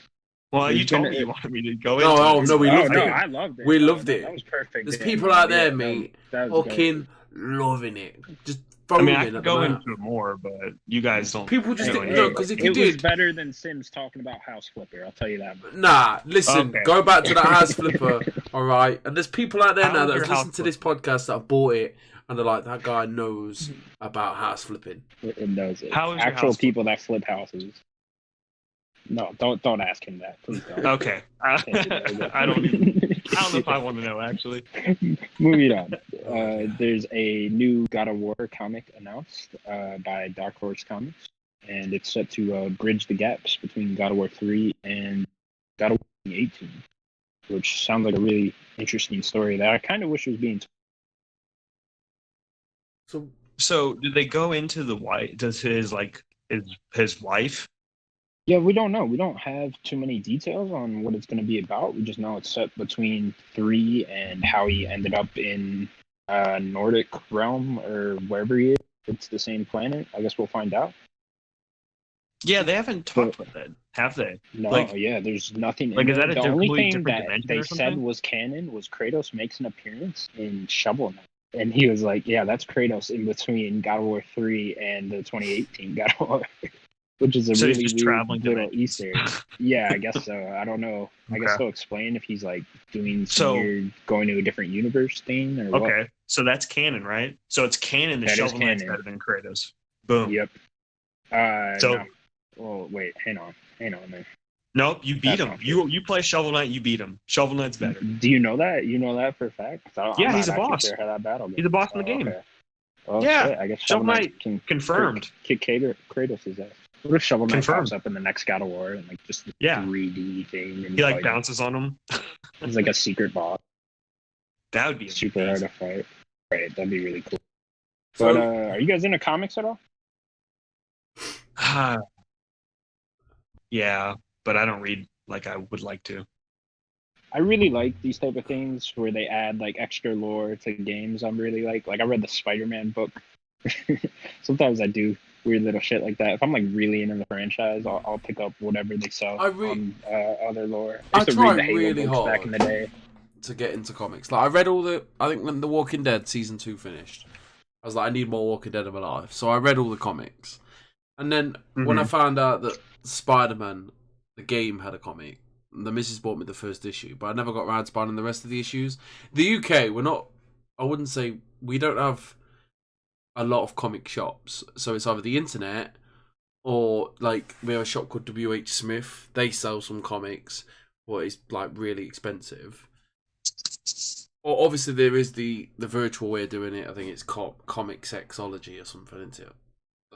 Well, There's you told been me a- you wanted me to go No, into no, we loved no, it. I loved it. We No, loved no, it. That was perfect. There's Yeah, people no, out there, yeah, mate, that was fucking loving it. Just I foaming mean, I at could the go mouth. into it more, but you guys don't. People just great. think, really no, know. because if It you was did, better than Sims talking about House Flipper. I'll tell you that. nah, listen, Okay. go back to that house flipper, all right? And there's people out there How now was that your have listened house to this podcast that have bought it, and they're like, that guy knows about house flipping. It knows it. How is your Actual house people that flip houses. No, don't ask him that. Please don't. Okay. I don't know if I want to know, actually. Moving on. Oh, yeah. There's a new God of War comic announced by Dark Horse Comics, and it's set to bridge the gaps between God of War 3 and God of War 18, which sounds like a really interesting story that I kind of wish was being told. So, did they go into the wife? Does his wife? Yeah, we don't know. We don't have too many details on what it's going to be about. We just know it's set between 3 and how he ended up in Nordic realm or wherever he is. It's the same planet. I guess we'll find out. Yeah, they haven't talked with it, have they? No, Like- yeah, there's nothing. like, in is there. that a The only completely thing different that dimension they or said something? was canon was Kratos makes an appearance in Shovel Knight. And he was like, yeah, that's Kratos in between God of War 3 and the 2018 God of War. Which is a So he's really just weird traveling little dimensions. Easter egg. Yeah, I guess so. I don't know. I guess Okay. he'll explain if he's like doing some So- weird going to a different universe thing or what. Okay, so that's canon, right? So it's canon that That is Shovel Knight's canon. better than Kratos. Boom. Yep. So- No. Well, wait, hang on, man. Nope, you beat That's him. not true. You play Shovel Knight, you beat him. Shovel Knight's better. Do you know that? You know that for a fact? 'Cause I'm Yeah, not he's a actually boss. Sure how that battle goes. He's a boss in the game. Okay. Well, Yeah, shit, I guess Shovel Knight can confirmed. Kick Kratos' ass. What if Shovel Knight Confirmed. pops up in the next God of War and like just the Yeah. 3D thing and He like like, bounces on him. He's like a secret boss, That would be super hard amazing. to fight. Right, that'd be really cool. So- But are you guys into comics at all? Yeah, but I don't read like I would like to. I really like these type of things where they add like extra lore to games. I'm really like I read the Spider-Man book. Sometimes I do weird little shit like that. If I'm like really into the franchise, I'll pick up whatever they sell on other lore. I used to tried read the Halo really books hard back in the day. to get into comics. Like I read I think when The Walking Dead season 2 finished, I was like, I need more Walking Dead in my life. So I read all the comics. And then when I found out that Spider-Man, the game, had a comic, the missus bought me the first issue, but I never got around to buying the rest of the issues. The UK, I wouldn't say, we don't have a lot of comic shops. So it's either the internet or like we have a shop called WH Smith. They sell some comics, but it's like really expensive. Or obviously there is the virtual way of doing it. I think it's comic sexology or something, isn't it?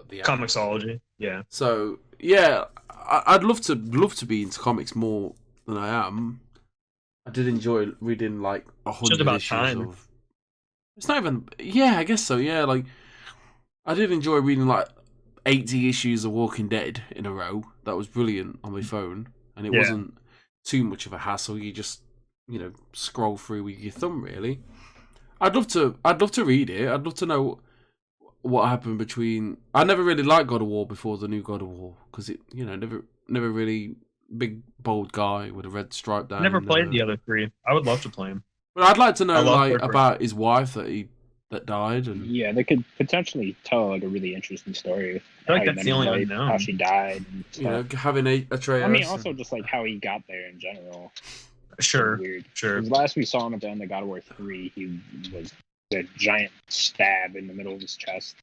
The app. Comixology, yeah. So yeah, I'd love to be into comics more than I am. I did enjoy reading like 100 about issues time. of. It's not even. Yeah, I guess so. Yeah, like I did enjoy reading like 80 issues of Walking Dead in a row. That was brilliant on my phone, and it Yeah. wasn't too much of a hassle. You just scroll through with your thumb really. I'd love to read it. I'd love to know what happened between. I never really liked God of War before the new God of War because it, never really big bold guy with a red stripe down. Never played the other three. I would love to play them. But I'd like to know I love like third person. about his wife that died and Yeah, they could potentially tell like a really interesting story. With I feel like how he that's met the his only wife, unknown. how she died, and stuff. having a Atreus. I mean, also just like how he got there in general. Sure, Weird. sure. Because last we saw him at the end of God of War 3, he was a giant stab in the middle of his chest.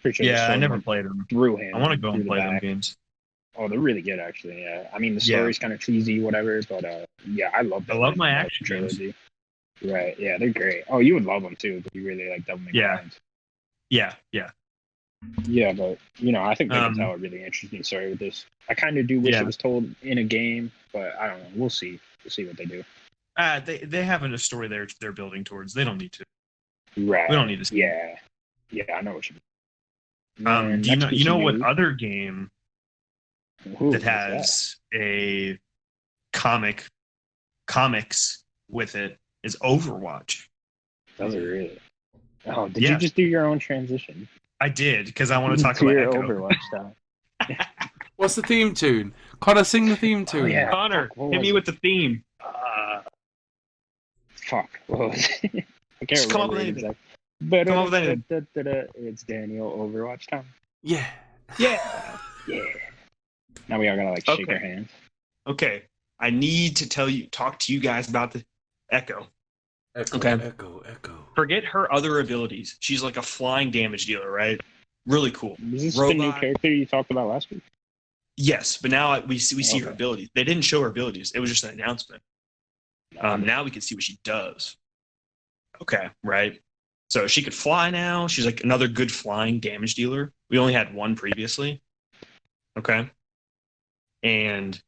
Pretty sure the Yeah, I sword never went played them. through him. I want to go through and the play them back. games. Oh, they're really good, actually. Yeah, I mean the Yeah. story's kind of cheesy, whatever, but yeah, I love. I love my action games. trilogy. Right? Yeah, they're great. Oh, you would love them too, but you really like Devil May Yeah. Cry. Yeah. Yeah, but I think they can Um, tell a really interesting story with this. I kind of do wish Yeah. it was told in a game, but I don't know. We'll see. We'll see what they do. They have a story they're building towards. They don't need to. Right. We don't need to see. Yeah. Yeah, I know what you mean. Do you Next know piece of what news- other game Ooh, that what's has a comics with it is Overwatch. Does it really? Oh, did Yeah. you just do your own transition? I did because I want to talk to about your Echo. Overwatch stuff. What's the theme tune? Connor, sing the theme tune. yeah. Connor, Fuck, what hit was me it? with the theme. Fuck. What was it? I can't Just come up remember with it anything. exactly. Come up with anything. It's Daniel Overwatch time. Yeah. Yeah. Yeah. Now we all gotta like shake Okay. our hands. Okay. I need to talk to you guys about the Echo. Echo, Okay. Echo. Forget her other abilities. She's like a flying damage dealer, right? Really cool. Was this the new Robot. character you talked about last week? Yes, but now we see her Okay. abilities. They didn't show her abilities. It was just an announcement. Now we can see what she does. Okay, right. So she could fly now. She's like another good flying damage dealer. We only had one previously. Okay. And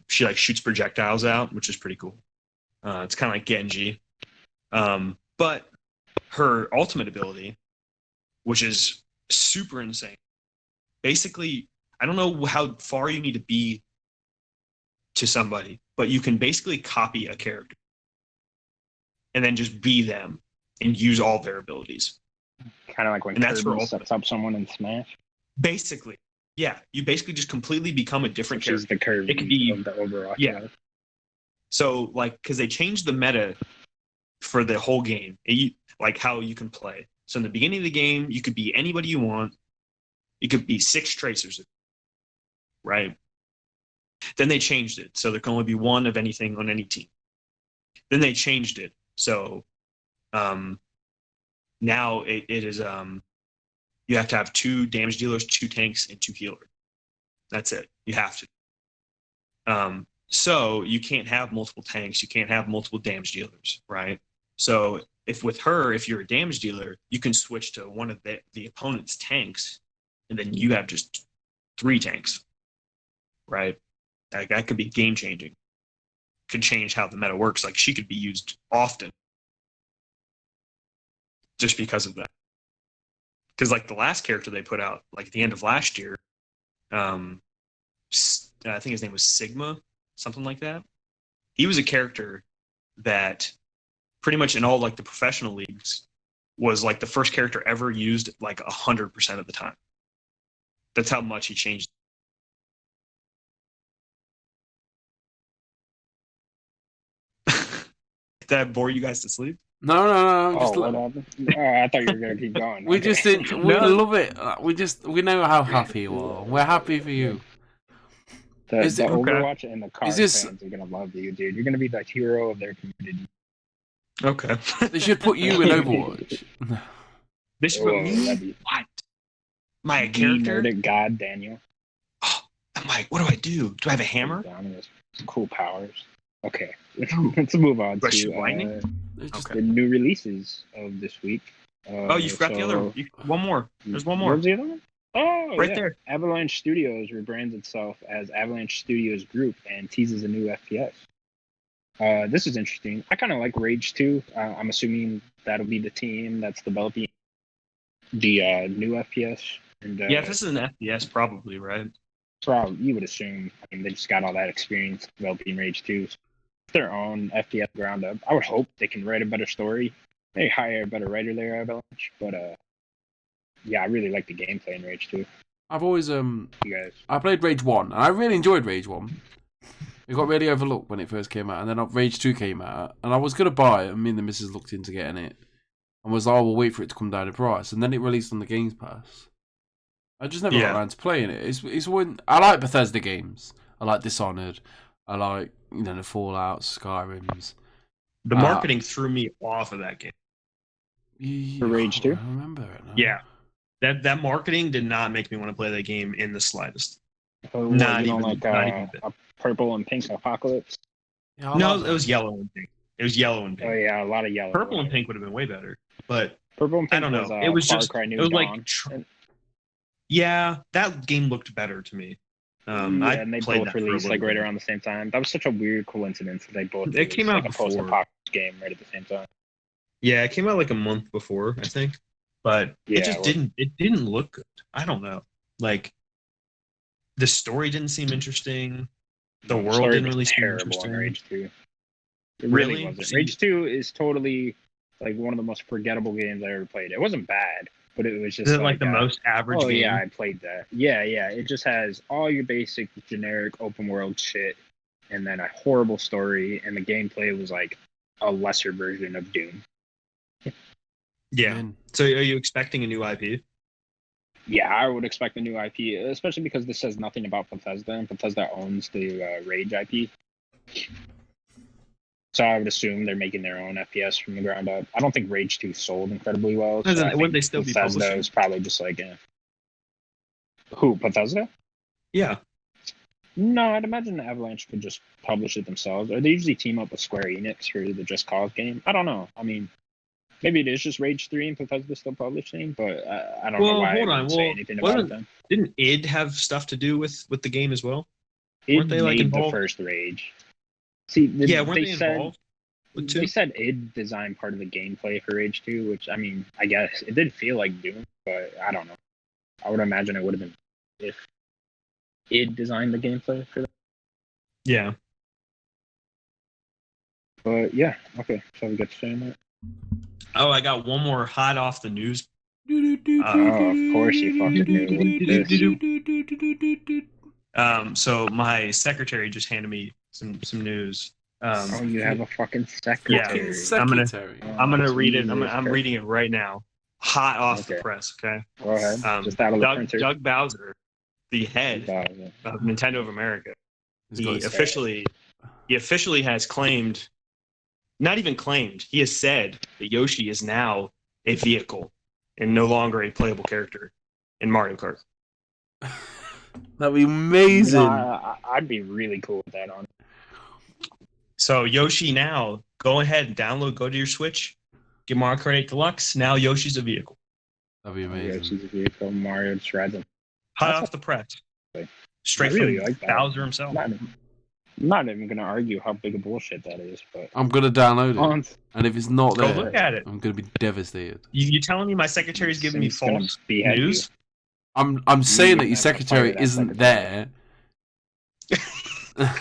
she like shoots projectiles out, which is pretty cool. It's kind of like Genji. But her ultimate ability, which is super insane. Basically, I don't know how far you need to be to somebody, but you can basically copy a character and then just be them and use all their abilities. Kind of like when And that's her Kirby ultimate. sets up someone in Smash. Basically, yeah, you basically just completely become a different She's character. the Kirby It could be- of the Overwatch. yeah. life. So, like, because they changed the meta for the whole game, like how you can play. So in the beginning of the game, you could be anybody you want. You could be 6 tracers, right? Then they changed it, so there can only be one of anything on any team. Then they changed it, so now it is you have to have 2 damage dealers, 2 tanks, and 2 healers. That's it. You have to. So you can't have multiple tanks, you can't have multiple damage dealers, right? So if you're a damage dealer, you can switch to one of the opponent's tanks, and then you have just 3 tanks, right? Like, that could be game changing. Could change how the meta works. Like, she could be used often just because of that. Because like the last character they put out, like at the end of last year, I think his name was Sigma, something like that. He was a character that pretty much in all like the professional leagues was like the first character ever used like 100% of the time. That's how much he changed. Did that bore you guys to sleep? No. Just What happened? I thought you were gonna keep going. we Okay. just didn't. We No. love it. We know how happy you are. We're happy for you. the is it- okay. Overwatch and the card this- fans are gonna love you, dude. You're gonna be the hero of their community. Okay. They should put you in Overwatch. They should Whoa, put me. that'd be What? My the character? Nerdic god Daniel. I'm like, what do I do? Do I have a hammer? Down with some cool powers. Okay, let's move on Do I to shoot lightning? They just- Okay. the new releases of this week. Oh, you forgot the other. One more. There's one more. Where's the other one? Oh, Right yeah. there. Avalanche Studios rebrands itself as Avalanche Studios Group and teases a new FPS. This is interesting. I kind of like Rage 2. I'm assuming that'll be the team that's developing the new FPS. And, Yeah, if this is an FPS, probably, right? probably, you would assume. I mean, they just got all that experience developing Rage 2. their own FPS ground up. I would hope they can write a better story. Maybe hire a better writer there, Avalanche. But yeah, I really like the gameplay in Rage 2. I've always You guys, I played Rage 1, and I really enjoyed Rage 1. It got really overlooked when it first came out, and then Rage 2 came out, and I was going to buy it, and me and the missus looked into getting it, and was like, oh, we'll wait for it to come down in price, and then it released on the Games Pass. I just never got around to playing it. It's one I like Bethesda games. I like Dishonored. I like, you know, the Fallout, Skyrims. The marketing threw me off of that game. For Rage 2? I remember it now. Yeah. That marketing did not make me want to play that game in the slightest. Oh, Not you even- don't like not even a bit. a purple and pink apocalypse? Yeah, I No, like it was that. yellow and pink. It was yellow and pink. Oh yeah, a lot of yellow. Purple and pink would have been way better. But Purple and pink I don't know. was, It was Far just Cry New it was Dawn. like yeah, that game looked better to me. I and they played both that for a released little like right bit. around the same time. That was such a weird coincidence that they both It released, came out like a before. post-apocalypse game right at the same time. Yeah, it came out like a month before, I think. But Yeah, it just well- didn't look good. I don't know. Like the story didn't seem interesting. The world story didn't was really seem terrible interesting. in Rage 2. It Really? really wasn't. See- Rage 2 is totally like one of the most forgettable games I ever played. It wasn't bad, but it was just Is it like the most average Oh game? yeah, I played that. Yeah. It just has all your basic generic open world shit, and then a horrible story, and the gameplay was like a lesser version of Doom. Yeah. Man. So are you expecting a new IP? Yeah, I would expect a new IP, especially because this says nothing about Bethesda, and Bethesda owns the Rage IP. So I would assume they're making their own FPS from the ground up. I don't think Rage 2 sold incredibly well. So Wouldn't I think they still be Bethesda publishing? is probably just like, who, Bethesda? Yeah. No, I'd imagine Avalanche could just publish it themselves. Or they usually team up with Square Enix for the Just Cause game. I don't know. I mean, maybe it is just Rage 3 and Bethesda still publishing, but I don't know Well, why hold I on. wouldn't say anything Well, about them. Didn't id have stuff to do with the game as well? It weren't they, like, made the involved? first Rage. See, Yeah, weren't they said, involved with They two? said id designed part of the gameplay for Rage 2, which, I mean, I guess it did feel like Doom, but I don't know. I would imagine it would have been if id designed the gameplay for that. Yeah. But yeah, okay. Shall we get to saying that? Oh, I got one more hot off the news. of course you fucking knew. So my secretary just handed me some news. Oh, you have a fucking secretary. Yeah. I'm gonna Oh, read it. Jesus I'm Christ. reading it right now. Hot off the Okay. press. Okay. Go ahead. Just out of the printer. Doug Bowser, the head of Nintendo of America, he officially has claimed, not even claimed, he has said that Yoshi is now a vehicle and no longer a playable character in Mario Kart. That'd be amazing. I'd be really cool with that on. So Yoshi now, go ahead and go to your Switch, get Mario Kart 8 Deluxe. Now Yoshi's a vehicle. That'd be Yeah, amazing. she's a vehicle. Mario just rides him. Hot That's off the press. I Straight really from like that. Bowser himself. I'm not even gonna argue how big a bullshit that is, but I'm gonna download it, on and if it's not Go there, look at it. I'm gonna be devastated. You telling me my secretary's giving me It's gonna false behead you. news? I'm saying that your never secretary fired that isn't secretary. there.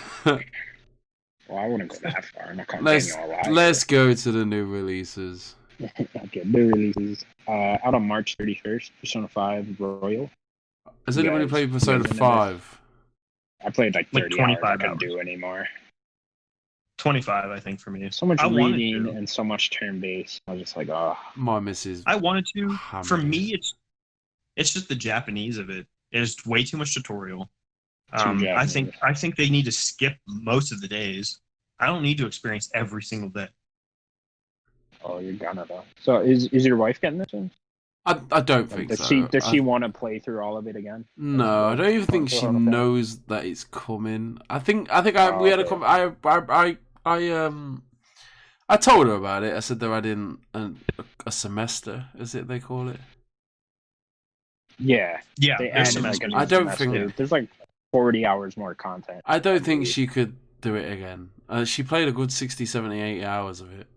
Well, I wouldn't go that far. I'm not gonna let's tell you all let's go to the new releases. Okay, new releases. Out on March 31st, Persona 5 Royal. Has You anybody guys- played you Persona guys into 5? I played like 30 hours. I 25 couldn't hours. do anymore. 25, I think, for me. So much I wanted reading to. and so much turn-based. I was just like, oh. My missus. I wanted to. Hammered For it. me, it's just the Japanese of it. There's way too much tutorial. Too I think Japanese. they need to skip most of the days. I don't need to experience every single day. Oh, you're gonna though. So is your wife getting this one? I don't think Does so. she want to play through all of it again? No, I don't even think she Okay. knows that it's coming. I think we had a okay. I told her about it. I said they're adding a semester, is it they call it? Yeah. Yeah, They there's added some like a new I don't semester. think- There's like 40 hours more content. I don't think she could do it again. She played a good 60, 70, 80 hours of it.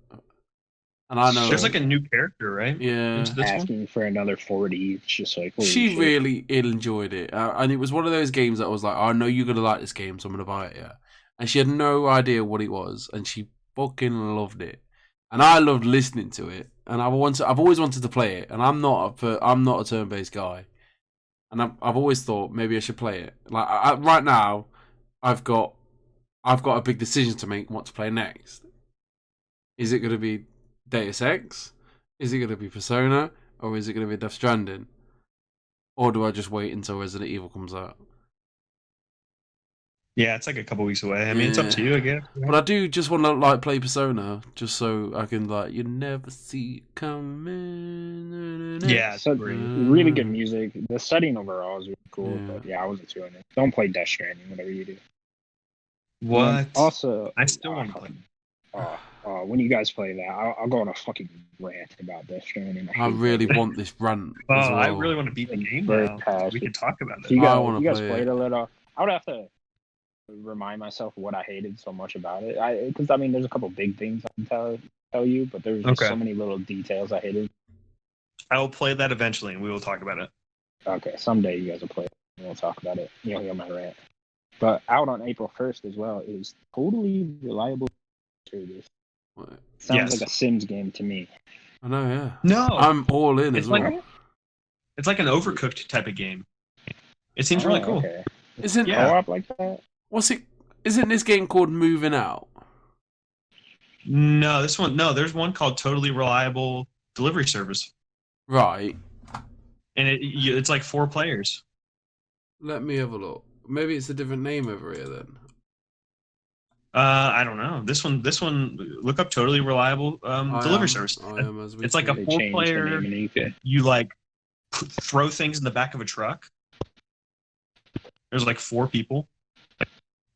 And I know There's like a new character, right? yeah. Into this one? Asking for another 40. It's just like holy She shit. really enjoyed it, and it was one of those games that I was like, "I know you're gonna like this game, so I'm gonna buy it." Yeah, and she had no idea what it was, and she fucking loved it, and I loved listening to it, and I've always wanted to play it, and I'm not a turn-based guy, and I've always thought maybe I should play it. Like right now, I've got a big decision to make what to play next. Is it going to be Deus Ex? Is it going to be Persona? Or is it going to be Death Stranding? Or do I just wait until Resident Evil comes out? Yeah, it's like a couple weeks away. I mean, it's up to you, I guess. But I do just want to like play Persona, just so I can like you never see it coming. Yeah, So, really good music. The setting overall is really cool. But yeah, I wasn't too in it. Don't play Death Stranding, whatever you do. What? Also, I still want to play. When you guys play that, I'll go on a fucking rant about Death Stranding. I really want this rant. Oh, as well. I really want to beat the game now. We can talk about it. So you I wanna guys play played it. a little. I would have to remind myself what I hated so much about it. Because I mean, there's a couple big things I can tell you, but there's just so many little details I hated. I will play that eventually, and we will talk about it. Okay, someday you guys will play it, and we'll talk about it. You'll hear my rant. But out on April 1st as well is Totally Reliable Service. Sounds like a Sims game to me. I know, yeah. No, I'm all in as well. It's like an Overcooked type of game. It seems really cool. Okay. Isn't co-op like that? What's it? Isn't this game called Moving Out? No, this one. No, there's one called Totally Reliable Delivery Service, Right. and it's like 4 players. Let me have a look. Maybe it's a different name over here then. I don't know. This one. Look up Totally Reliable Delivery Service. It's like a 4-player. You like throw things in the back of a truck. There's like 4 people, and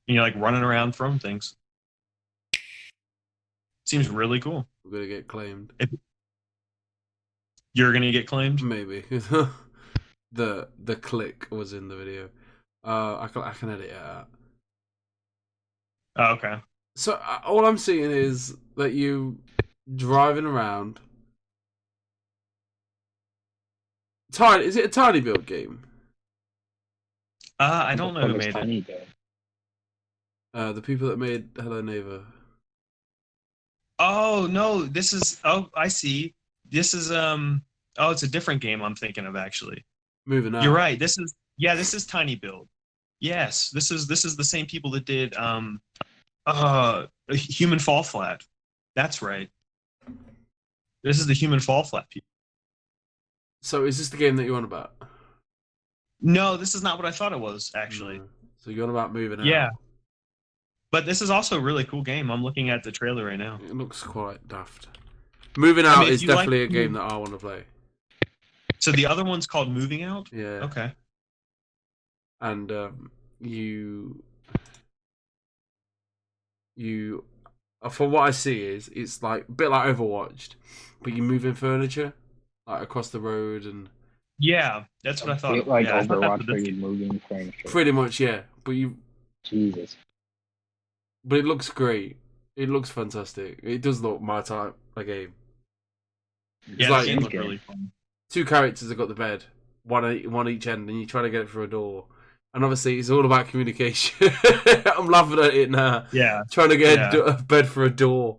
you're like running around throwing things. Seems really cool. We're gonna get claimed. You're gonna get claimed? Maybe. the click was in the video. I can edit it out. Oh, okay. So all I'm seeing is that you driving around. Is it a tiny build game? I don't know who made it. The people that made Hello Neighbor. Oh no, this is. Oh, I see. This is Oh, it's a different game I'm thinking of actually. Moving Out. You're right. This is Tiny Build. Yes, this is the same people that did Human Fall Flat. That's right. This is the Human Fall Flat people. So is this the game that you're on about? No, this is not what I thought it was actually. So you're on about Moving Out. Yeah. But this is also a really cool game. I'm looking at the trailer right now. It looks quite daft. Moving Out is definitely a game that I want to play. So the other one's called Moving Out? Yeah. Okay. And you from what I see it's like a bit like Overwatch, but you move in furniture like across the road and yeah, that's what I thought. Like Overwatch, where you're moving furniture. Pretty much, yeah. But Jesus. But it looks great. It looks fantastic. It does look my type of game. Yeah, it's like, the game looks really fun. 2 characters have got the bed, one each end, and you're trying to get it through a door. And obviously, it's all about communication. I'm laughing at it now. Yeah. Trying to get a bed for a door.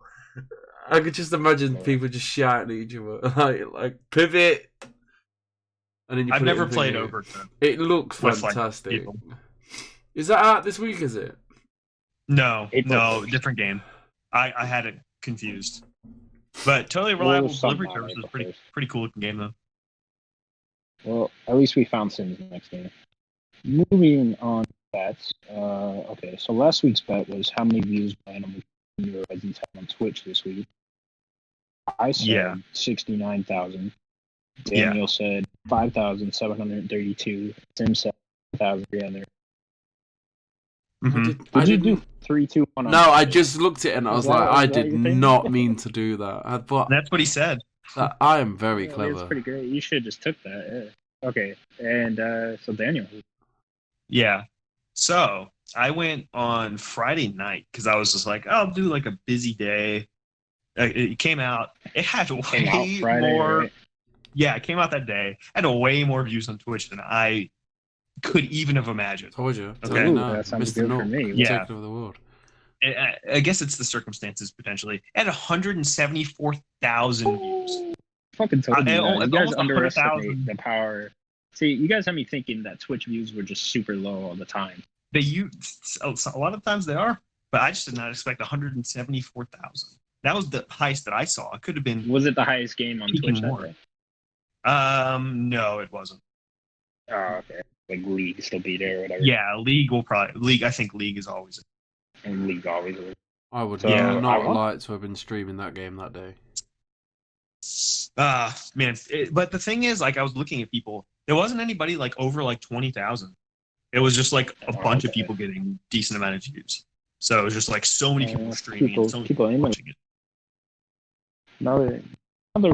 I could just imagine people just shouting at each other, like pivot. And then I've never played Overcooked. It looks fantastic. Is that out this week? Is it? No, different game. I had it confused. But Totally Reliable Delivery Service is pretty cool looking game though. Well, at least we found Sims next game. Moving on to bets. Okay, so last week's bet was how many views Animal Horizons had on Twitch this week. I said 69,000. Daniel said 5,732. Sim said 5,300. Mm-hmm. Did you do 3, 2, 1? No, I just looked at it and I was like, I did not mean to do that. But that's what he said. I am very clever. It's pretty great. You should have just took that. Yeah. Okay, and so Daniel. Yeah. So I went on Friday night because I was just like, I'll do like a busy day. It came out. It had way more. Right? Yeah, it came out that day. Had way more views on Twitch than I could even have imagined. Told you. Okay, that sounds good for me. Yeah. Over the world. I guess it's the circumstances potentially. It had 174,000 views. Fucking told you guys. You guys almost underestimate 100,000. the power. See, you guys have me thinking that Twitch views were just super low all the time. They use a lot of times they are, but I just did not expect 174,000. That was the highest that I saw. It could have been. Was it the highest game on Twitch more. that day? No, it wasn't. Oh, okay. Like League still be there or whatever. Yeah, League will probably League. I think League is always. And League always was. I would So, not like to have been streaming that game that day. Man. But the thing is, like, I was looking at people. There wasn't anybody like over like 20,000. It was just like a bunch of people getting decent amount of views. So it was just like so many people streaming, and so many people watching it. Another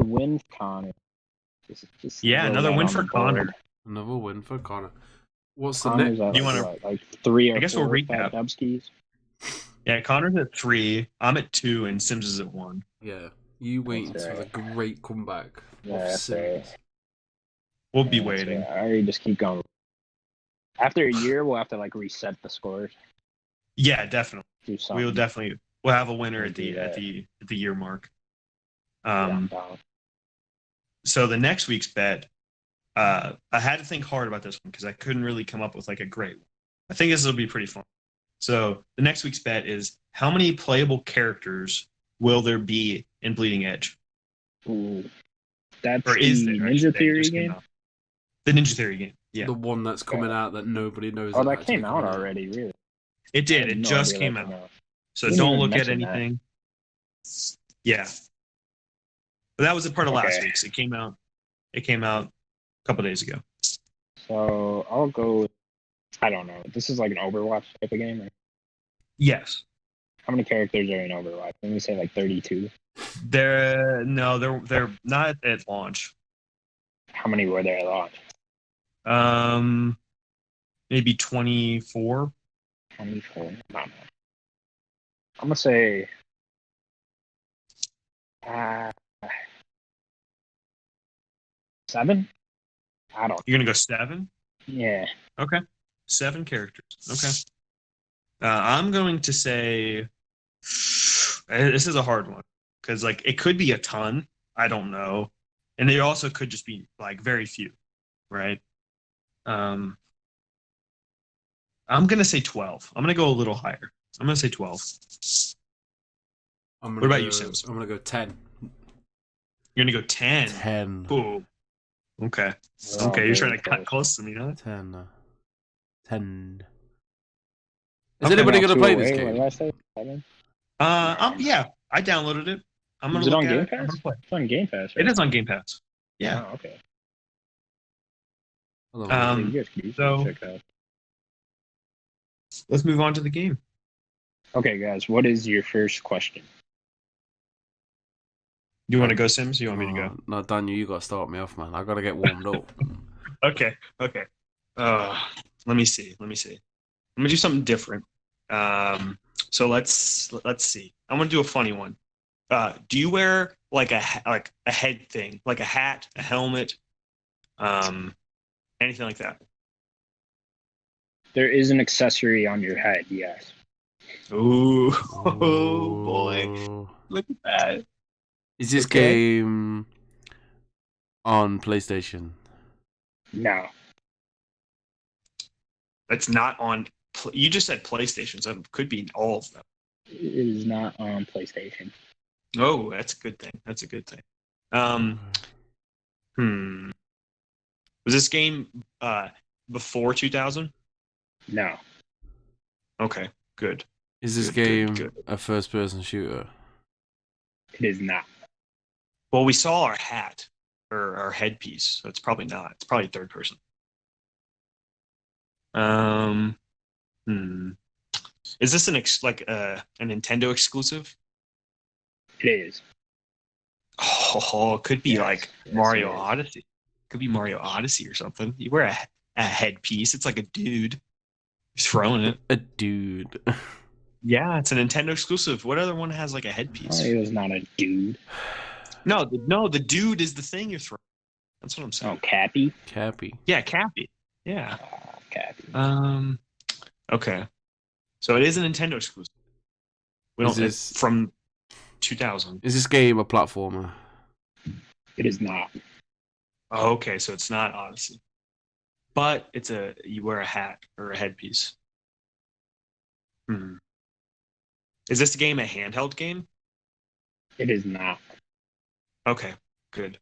win for Connor. Just another win for Connor. Another win for Connor. What's the Connor's next? at You wanna- like 3 or I guess 4 we'll recap. Dubskis. Yeah, Connor's at 3. I'm at 2, and Sims is at 1. Yeah, you wait That's for the right. great comeback Yeah, of that's Sims. We'll be That's waiting. right. I already just keep going. After a year, we'll have to like reset the scores. Yeah, definitely. Do something. We'll have a winner at Do the year mark. Yeah, I'm down. So the next week's bet, I had to think hard about this one because I couldn't really come up with like a great one. I think this will be pretty fun. So the next week's bet is how many playable characters will there be in Bleeding Edge? Ooh. That's Or is the there? Ninja They Theory just came game? out. The Ninja Theory game. Yeah. The one that's coming out that nobody knows. Oh, is that actually came out coming already, really. It I did. had It no just idea came that out. So Didn't don't even look at mention that. anything. Yeah. But that was a part of last Okay. week's. It came out a couple days ago. So I'll go with, I don't know. This is like an Overwatch type of game. Or Yes. how many characters are in Overwatch? Let me say like 32. They're not at launch. How many were there at launch? Maybe 24. 24. I don't know. I'm gonna say 7. I don't. You're gonna go 7? Yeah. Okay. 7 characters. Okay. I'm going to say this is a hard one because like it could be a ton. I don't know, and they also could just be like very few, right? I'm gonna say 12. I'm gonna go a little higher. I'm gonna say 12. What about you, Sims? I'm gonna go 10. You're gonna go 10. 10. Ooh. Okay. We're all Okay, you're trying very to cut close to me, huh? 10. 10. Is Okay, anybody Now gonna two play away, this what game? did I say? 7? Yeah, I downloaded it. I'm gonna Is it look on at Game it. I'm Pass? gonna play. It's on Game Pass, right? It is on Game Pass. Yeah. Oh, okay. Um, You guys can so- check it out. Let's move on to the game. Okay, guys, what is your first question? You want to go, Sims? Or you want me to go? No, Daniel, you gotta start me off, man. I gotta get warmed up. Okay. Let me see. I'm gonna do something different. So let's see. I'm gonna do a funny one. Do you wear like a head thing, like a hat, a helmet, anything like that? There is an accessory on your head, yes. Ooh, oh boy! Ooh. Look at that. Is this Okay. game on PlayStation? No. That's not on. You just said PlayStation, so it could be all of them. It is not on PlayStation. Oh, that's a good thing. That's a good thing. Was this game before 2000? No. Okay, good. Is this Good, game a first-person shooter? It is not. Well, we saw our hat or our headpiece, so it's probably not. It's probably third person. Is this a Nintendo exclusive? It is. Oh, it could be Yes, like yes, Mario it is. Odyssey. Could be Mario Odyssey or something. You wear a headpiece. It's like a dude. You're throwing it. A dude. Yeah, it's a Nintendo exclusive. What other one has like a headpiece? Mario's not a dude. No, the dude is the thing you're throwing. That's what I'm saying. Oh, Cappy? Cappy. Yeah, Cappy. Yeah. Cappy. Okay. So it is a Nintendo exclusive. We Is don't this- from 2000. Is this game a platformer? It is not. Oh, okay, so it's not Odyssey, but you wear a hat or a headpiece. Is this game a handheld game? It is not. Okay, good.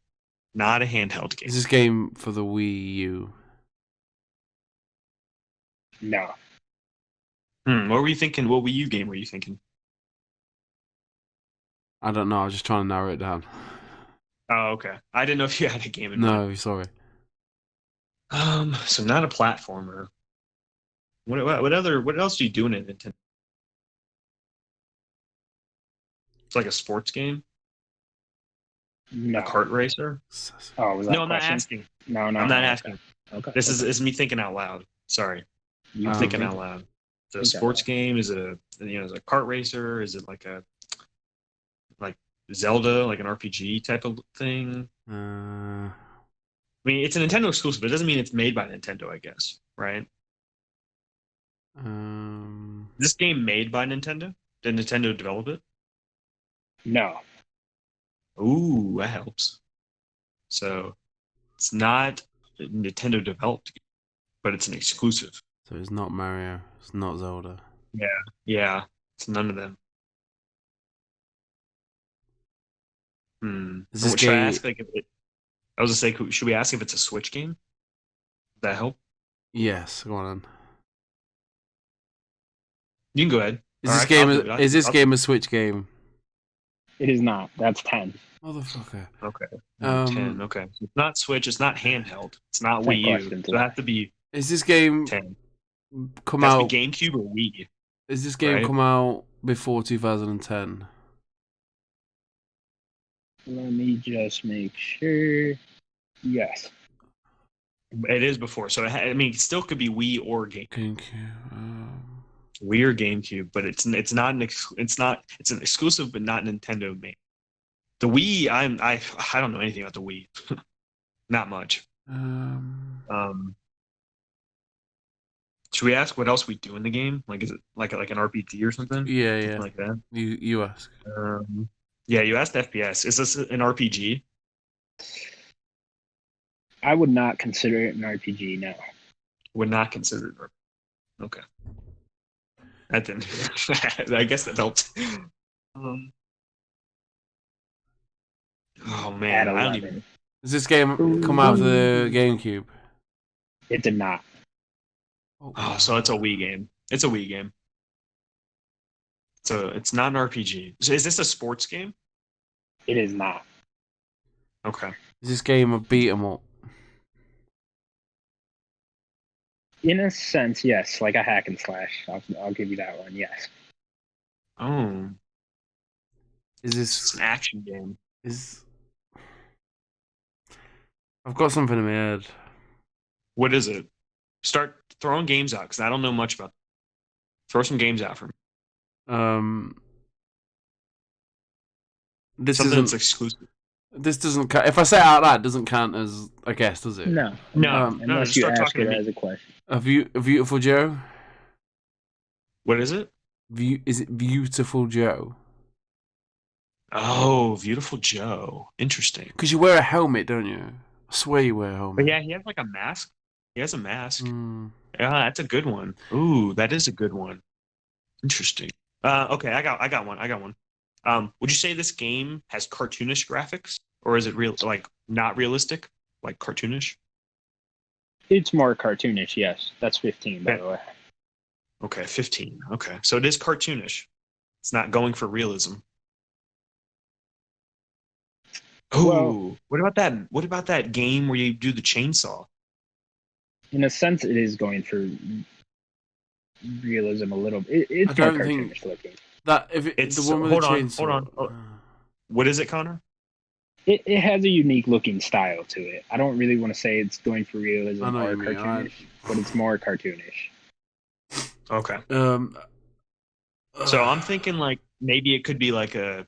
Not a handheld game. Is this game for the Wii U? No. What were you thinking? What Wii U game were you thinking? I don't know. I was just trying to narrow it down. Oh, okay. I didn't know if you had a game in mind. No, sorry. So not a platformer. What else do you do in it? Nintendo? It's like a sports game, No. a kart racer. Oh, was that No, a I'm not question? asking. No, I'm not asking. Okay. This is me thinking out loud. Sorry, You thinking think- out loud. Is it a think out sports loud. game? Is it is it a kart racer? Is it like Zelda, like an RPG type of thing? I mean, it's a Nintendo exclusive. It doesn't mean it's made by Nintendo, I guess, right? Is this game made by Nintendo? Did Nintendo develop it? No. Ooh, that helps. So it's not a Nintendo developed, but it's an exclusive. So it's not Mario. It's not Zelda. Yeah, it's none of them. Is this Should I game- ask, like, I was gonna say, should we ask if it's a Switch game? Does that help? Yes, go on then. You can go ahead. Is All this right, game? I'll do it. Is this I'll- game a Switch game? It is not. That's 10. Motherfucker. Okay. 10. 10. Okay. So it's not Switch. It's not handheld. It's not 10 Wii U. questions. So it has to be Is this game 10. come It has to out? be GameCube or Wii. Is this game right? come out before 2010? Let me just make sure. Yes. It is before. So it still could be Wii or GameCube. GameCube. Wii or GameCube, but it's not it's an exclusive, but not Nintendo made. The Wii, I don't know anything about the Wii. Not much. Should we ask what else we do in the game? Like, is it like an RPG or something? Yeah, Something yeah. like that. You ask. Yeah, you asked FPS. Is this an RPG? I would not consider it an RPG, no. Would not consider it. Okay. That didn't. I guess that helped. Oh man, At I don't 11. even. Does this game come out of the GameCube? It did not. Oh, so it's a Wii game. It's a Wii game. So it's not an RPG. So is this a sports game? It is not. Okay. Is this game a beat 'em up? In a sense, yes. Like a hack and slash. I'll give you that one, yes. Oh, Is it's this an action game. is? I've got something in my head. What is it? Start throwing games out because I don't know much about. Throw some games out for me. This Something that's isn't. exclusive. This doesn't count. If I say it out loud, it doesn't count as a guess, does it? No. No, Um, no. Unless Just you start ask talking it to me. as a question. A Beautiful Joe. What is it? Is it Beautiful Joe? Oh, Beautiful Joe. Interesting. Because you wear a helmet, don't you? I swear you wear a helmet. But yeah, he has like a mask. He has a mask. Mm. Yeah, that's a good one. Ooh, that is a good one. Interesting. Okay, I got one. Would you say this game has cartoonish graphics, or is it real, like not realistic, like cartoonish? It's more cartoonish, yes. That's 15, by the way. Okay, 15. Okay, so it is cartoonish. It's not going for realism. Ooh, Well- what about that? What about that game where you do the chainsaw? In a sense, it is going for realism a little bit. It's I more don't think- cartoonish looking. That if It's- the one with hold the on, chainsaw. hold on. Oh. What is it, Connor? It has a unique looking style to it. I don't really want to say it's going for realism I know or what you mean, cartoonish, but it's more cartoonish. Okay. So So I'm thinking like maybe it could be like a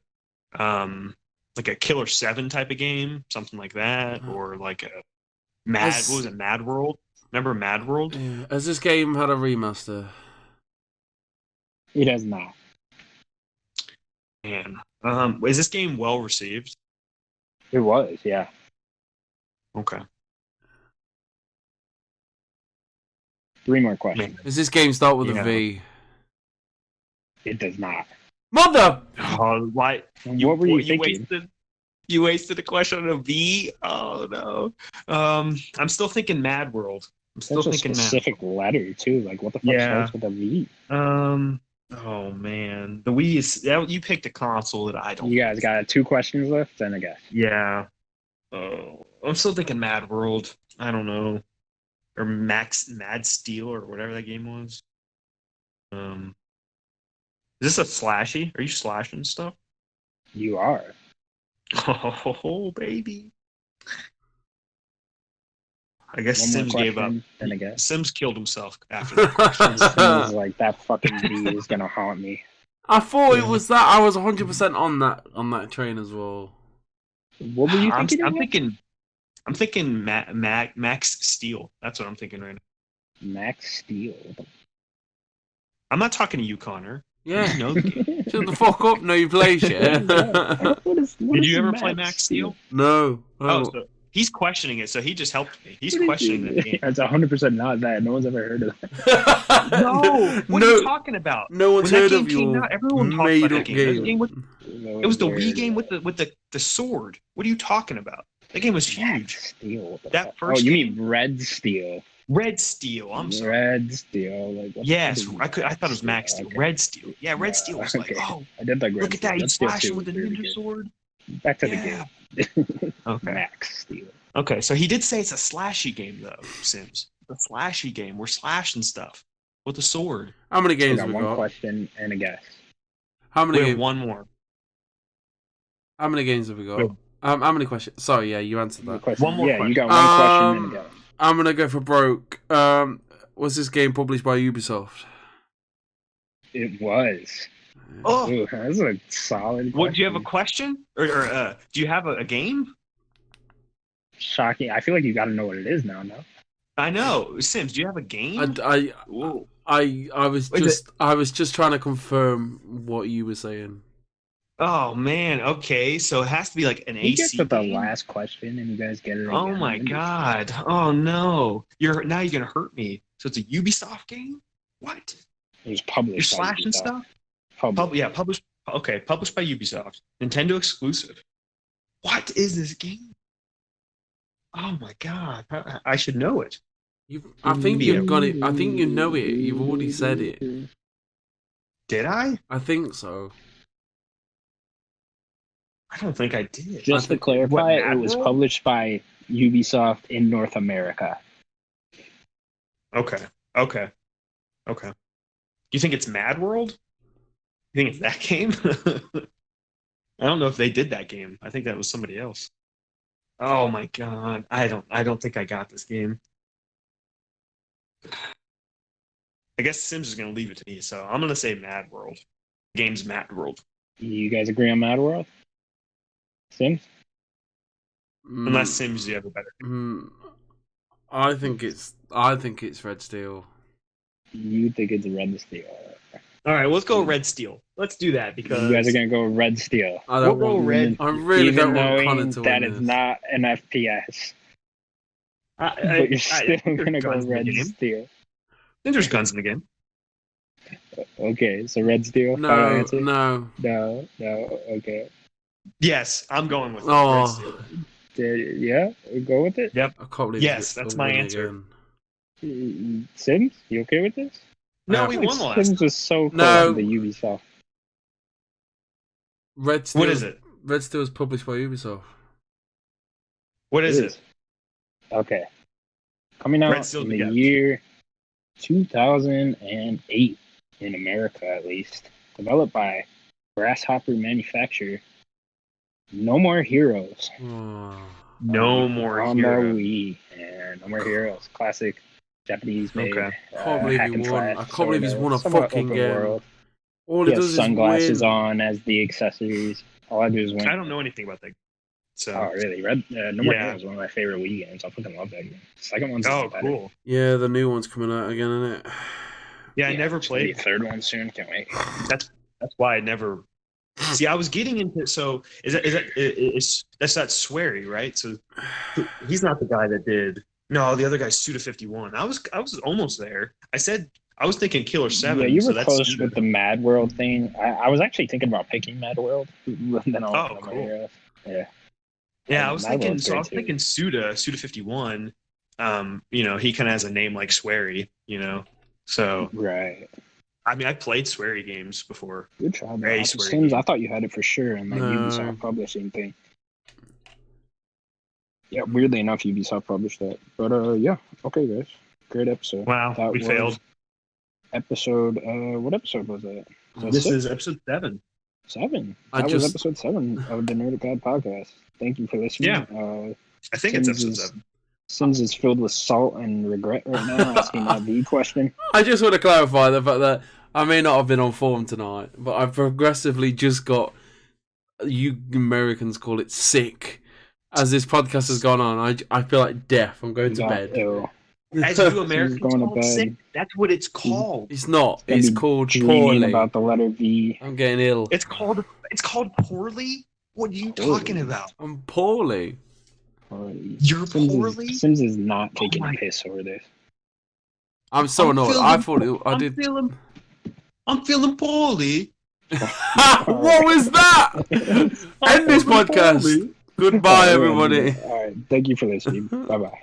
Killer 7 type of game, something like that, or like a Mad. Has- What was it? Mad World. Remember Mad World? Has this game had a remaster? It has not. Man, is this game well received? It was, yeah. Okay. 3 more questions. Man. Does this game start with Yeah. a V? It does not. Mother! Oh, why? What were you thinking? You wasted a question on a V. Oh no. I'm still thinking Mad World. I'm still Such a thinking Mad. specific letter too. Like, what the fuck Yeah. starts with a V? Oh man, the Wii is. You picked a console that I don't. You guys got 2 questions left, and I guess. Yeah. Oh, I'm still thinking Mad World. I don't know, or Mad Steel or whatever that game was. Is this a slashy? Are you slashing stuff? You are. Oh baby. I guess One more Sims gave up. question, and I guess. Sims killed himself after that question. Sims is like, that fucking V is gonna haunt me. I thought it was that. I was 100% on that train as well. What were you thinking? I'm thinking Max Steel. That's what I'm thinking right now. Max Steel. I'm not talking to you, Connor. Yeah. You know the game. Shut the fuck up. No, you play shit. Did you ever play Max Steel? No. Oh, so he's questioning it, so he just helped me. He's questioning the game. That's 100% not that. No one's ever heard of that. No, what are you talking about? No one's when heard that of game came your out, everyone talked made about up that game. game. It was the Wii game with the sword. What are you talking about? That game was huge. Steel. That first. Oh, you mean Red Steel? Red Steel. I'm sorry. Red Steel. Like, yes, I thought it was Max Steel. Okay. Red Steel. Yeah, Red Steel was like, oh, I did like Red look at Steel. that. He's slashing with a ninja sword. Back to the game. Okay. Max Steel. Okay, so he did say it's a slashy game though, Sims. The slashy game. We're slashing stuff with a sword. How many games we got? One question and a guess. How many? We have one more. How many games have we got? How many questions? Sorry, yeah, you answered that. One more question. You got one question and a guess. I'm gonna go for broke. Was this game published by Ubisoft? It was. Oh, ooh, that's a solid. What? Do you have a question, or do you have a game? Shocking! I feel like you got to know what it is now. No. I know, Sims. Do you have a game? I was just trying to confirm what you were saying. Oh man, okay, so it has to be like an AC. You get to the last question, and you guys get it. Oh my god! Oh no! You're gonna hurt me. So it's a Ubisoft game? What? It was published. You're slashing stuff. Published. Okay, published by Ubisoft. Nintendo exclusive. What is this game? Oh my god! I should know it. I think you've got it. I think you know it. You've already said it. Did I? I think so. I don't think I did. Just to clarify, it was published by Ubisoft in North America. Okay. You think it's Mad World? You think it's that game? I don't know if they did that game. I think that was somebody else. Oh my god. I don't think I got this game. I guess Sims is gonna leave it to me, so I'm gonna say Mad World. The game's Mad World. You guys agree on Mad World? Sims? Unless Sims, you have a better game. I think it's Red Steel. You think it's Red Steel? All right, let's go Red Steel. Let's do that because you guys are gonna go Red Steel. We'll go Red. I really don't want Connor to that win is this. not an FPS. But you're still gonna go Red Steel. I think there's guns in the game. Okay, so Red Steel. No. Okay. Yes, I'm going with Red Steel. Yeah, go with it. Yep. I can't believe yes, that's my answer. Again. Sims, you okay with this? No, we won last. Sims was so close to the Ubisoft. Red Steel. What is it? Red Steel is published by Ubisoft. What is it? Okay. Coming out in the year 2008 in America, at least. Developed by Grasshopper Manufacturer. No More Heroes. No More on Heroes. On the Wii. And No More Heroes. Classic Japanese made. I can't believe he won. I can't believe he's won a fucking game. World. All he it has does sunglasses is win. on as the accessories. All I do is win. I don't know anything about that. So. Oh, really? No More Heroes is one of my favorite Wii games. I fucking love that game. The second one's better. Cool. Yeah, the new one's coming out again, isn't it? Yeah, I never played. The third one soon. Can't wait. That's why I never See, I was getting into that's that Swery, right? So he's not the guy that did. No, the other guy's Suda 51. I was almost there. I was thinking Killer 7. Yeah, you so were that's close Suda. with the Mad World thing. I was actually thinking about picking Mad World. Then Oh, cool. Yeah. Yeah, I was Mad thinking. World's So I great was too. thinking Suda 51. He kind of has a name like Swery. So Right. I mean, I played Swery games before. Good job. Very It sweary seems game. I thought you had it for sure in that No. Ubisoft publishing thing. Yeah, weirdly enough, Ubisoft published that. But yeah, okay, guys, great episode. Wow, That we was failed. Episode. What episode was that? Was that This 6? is episode 7. 7. I That was just- episode 7 of the Nerdic God podcast. Thank you for listening. Yeah. I think it's episode 7. Sims is filled with salt and regret right now, asking that V question. I just want to clarify the fact that I may not have been on form tonight, but I've progressively just got, you Americans call it, sick. As this podcast has gone on, I feel like death. I'm going to Got bed. ill. As you Americans going to call it bed. sick, that's what it's called. It's not. Gonna It's be called dreaming poorly. about the letter V. I'm getting ill. It's called poorly? What are you Poorly. talking about? I'm poorly. You're Sims poorly? Sims is not Oh taking a my- piss over this. I'm so I'm annoyed. feeling- I thought I I'm did. I'm feeling poorly. What was that? End this podcast. Goodbye, everybody. All right. Thank you for listening. Bye bye.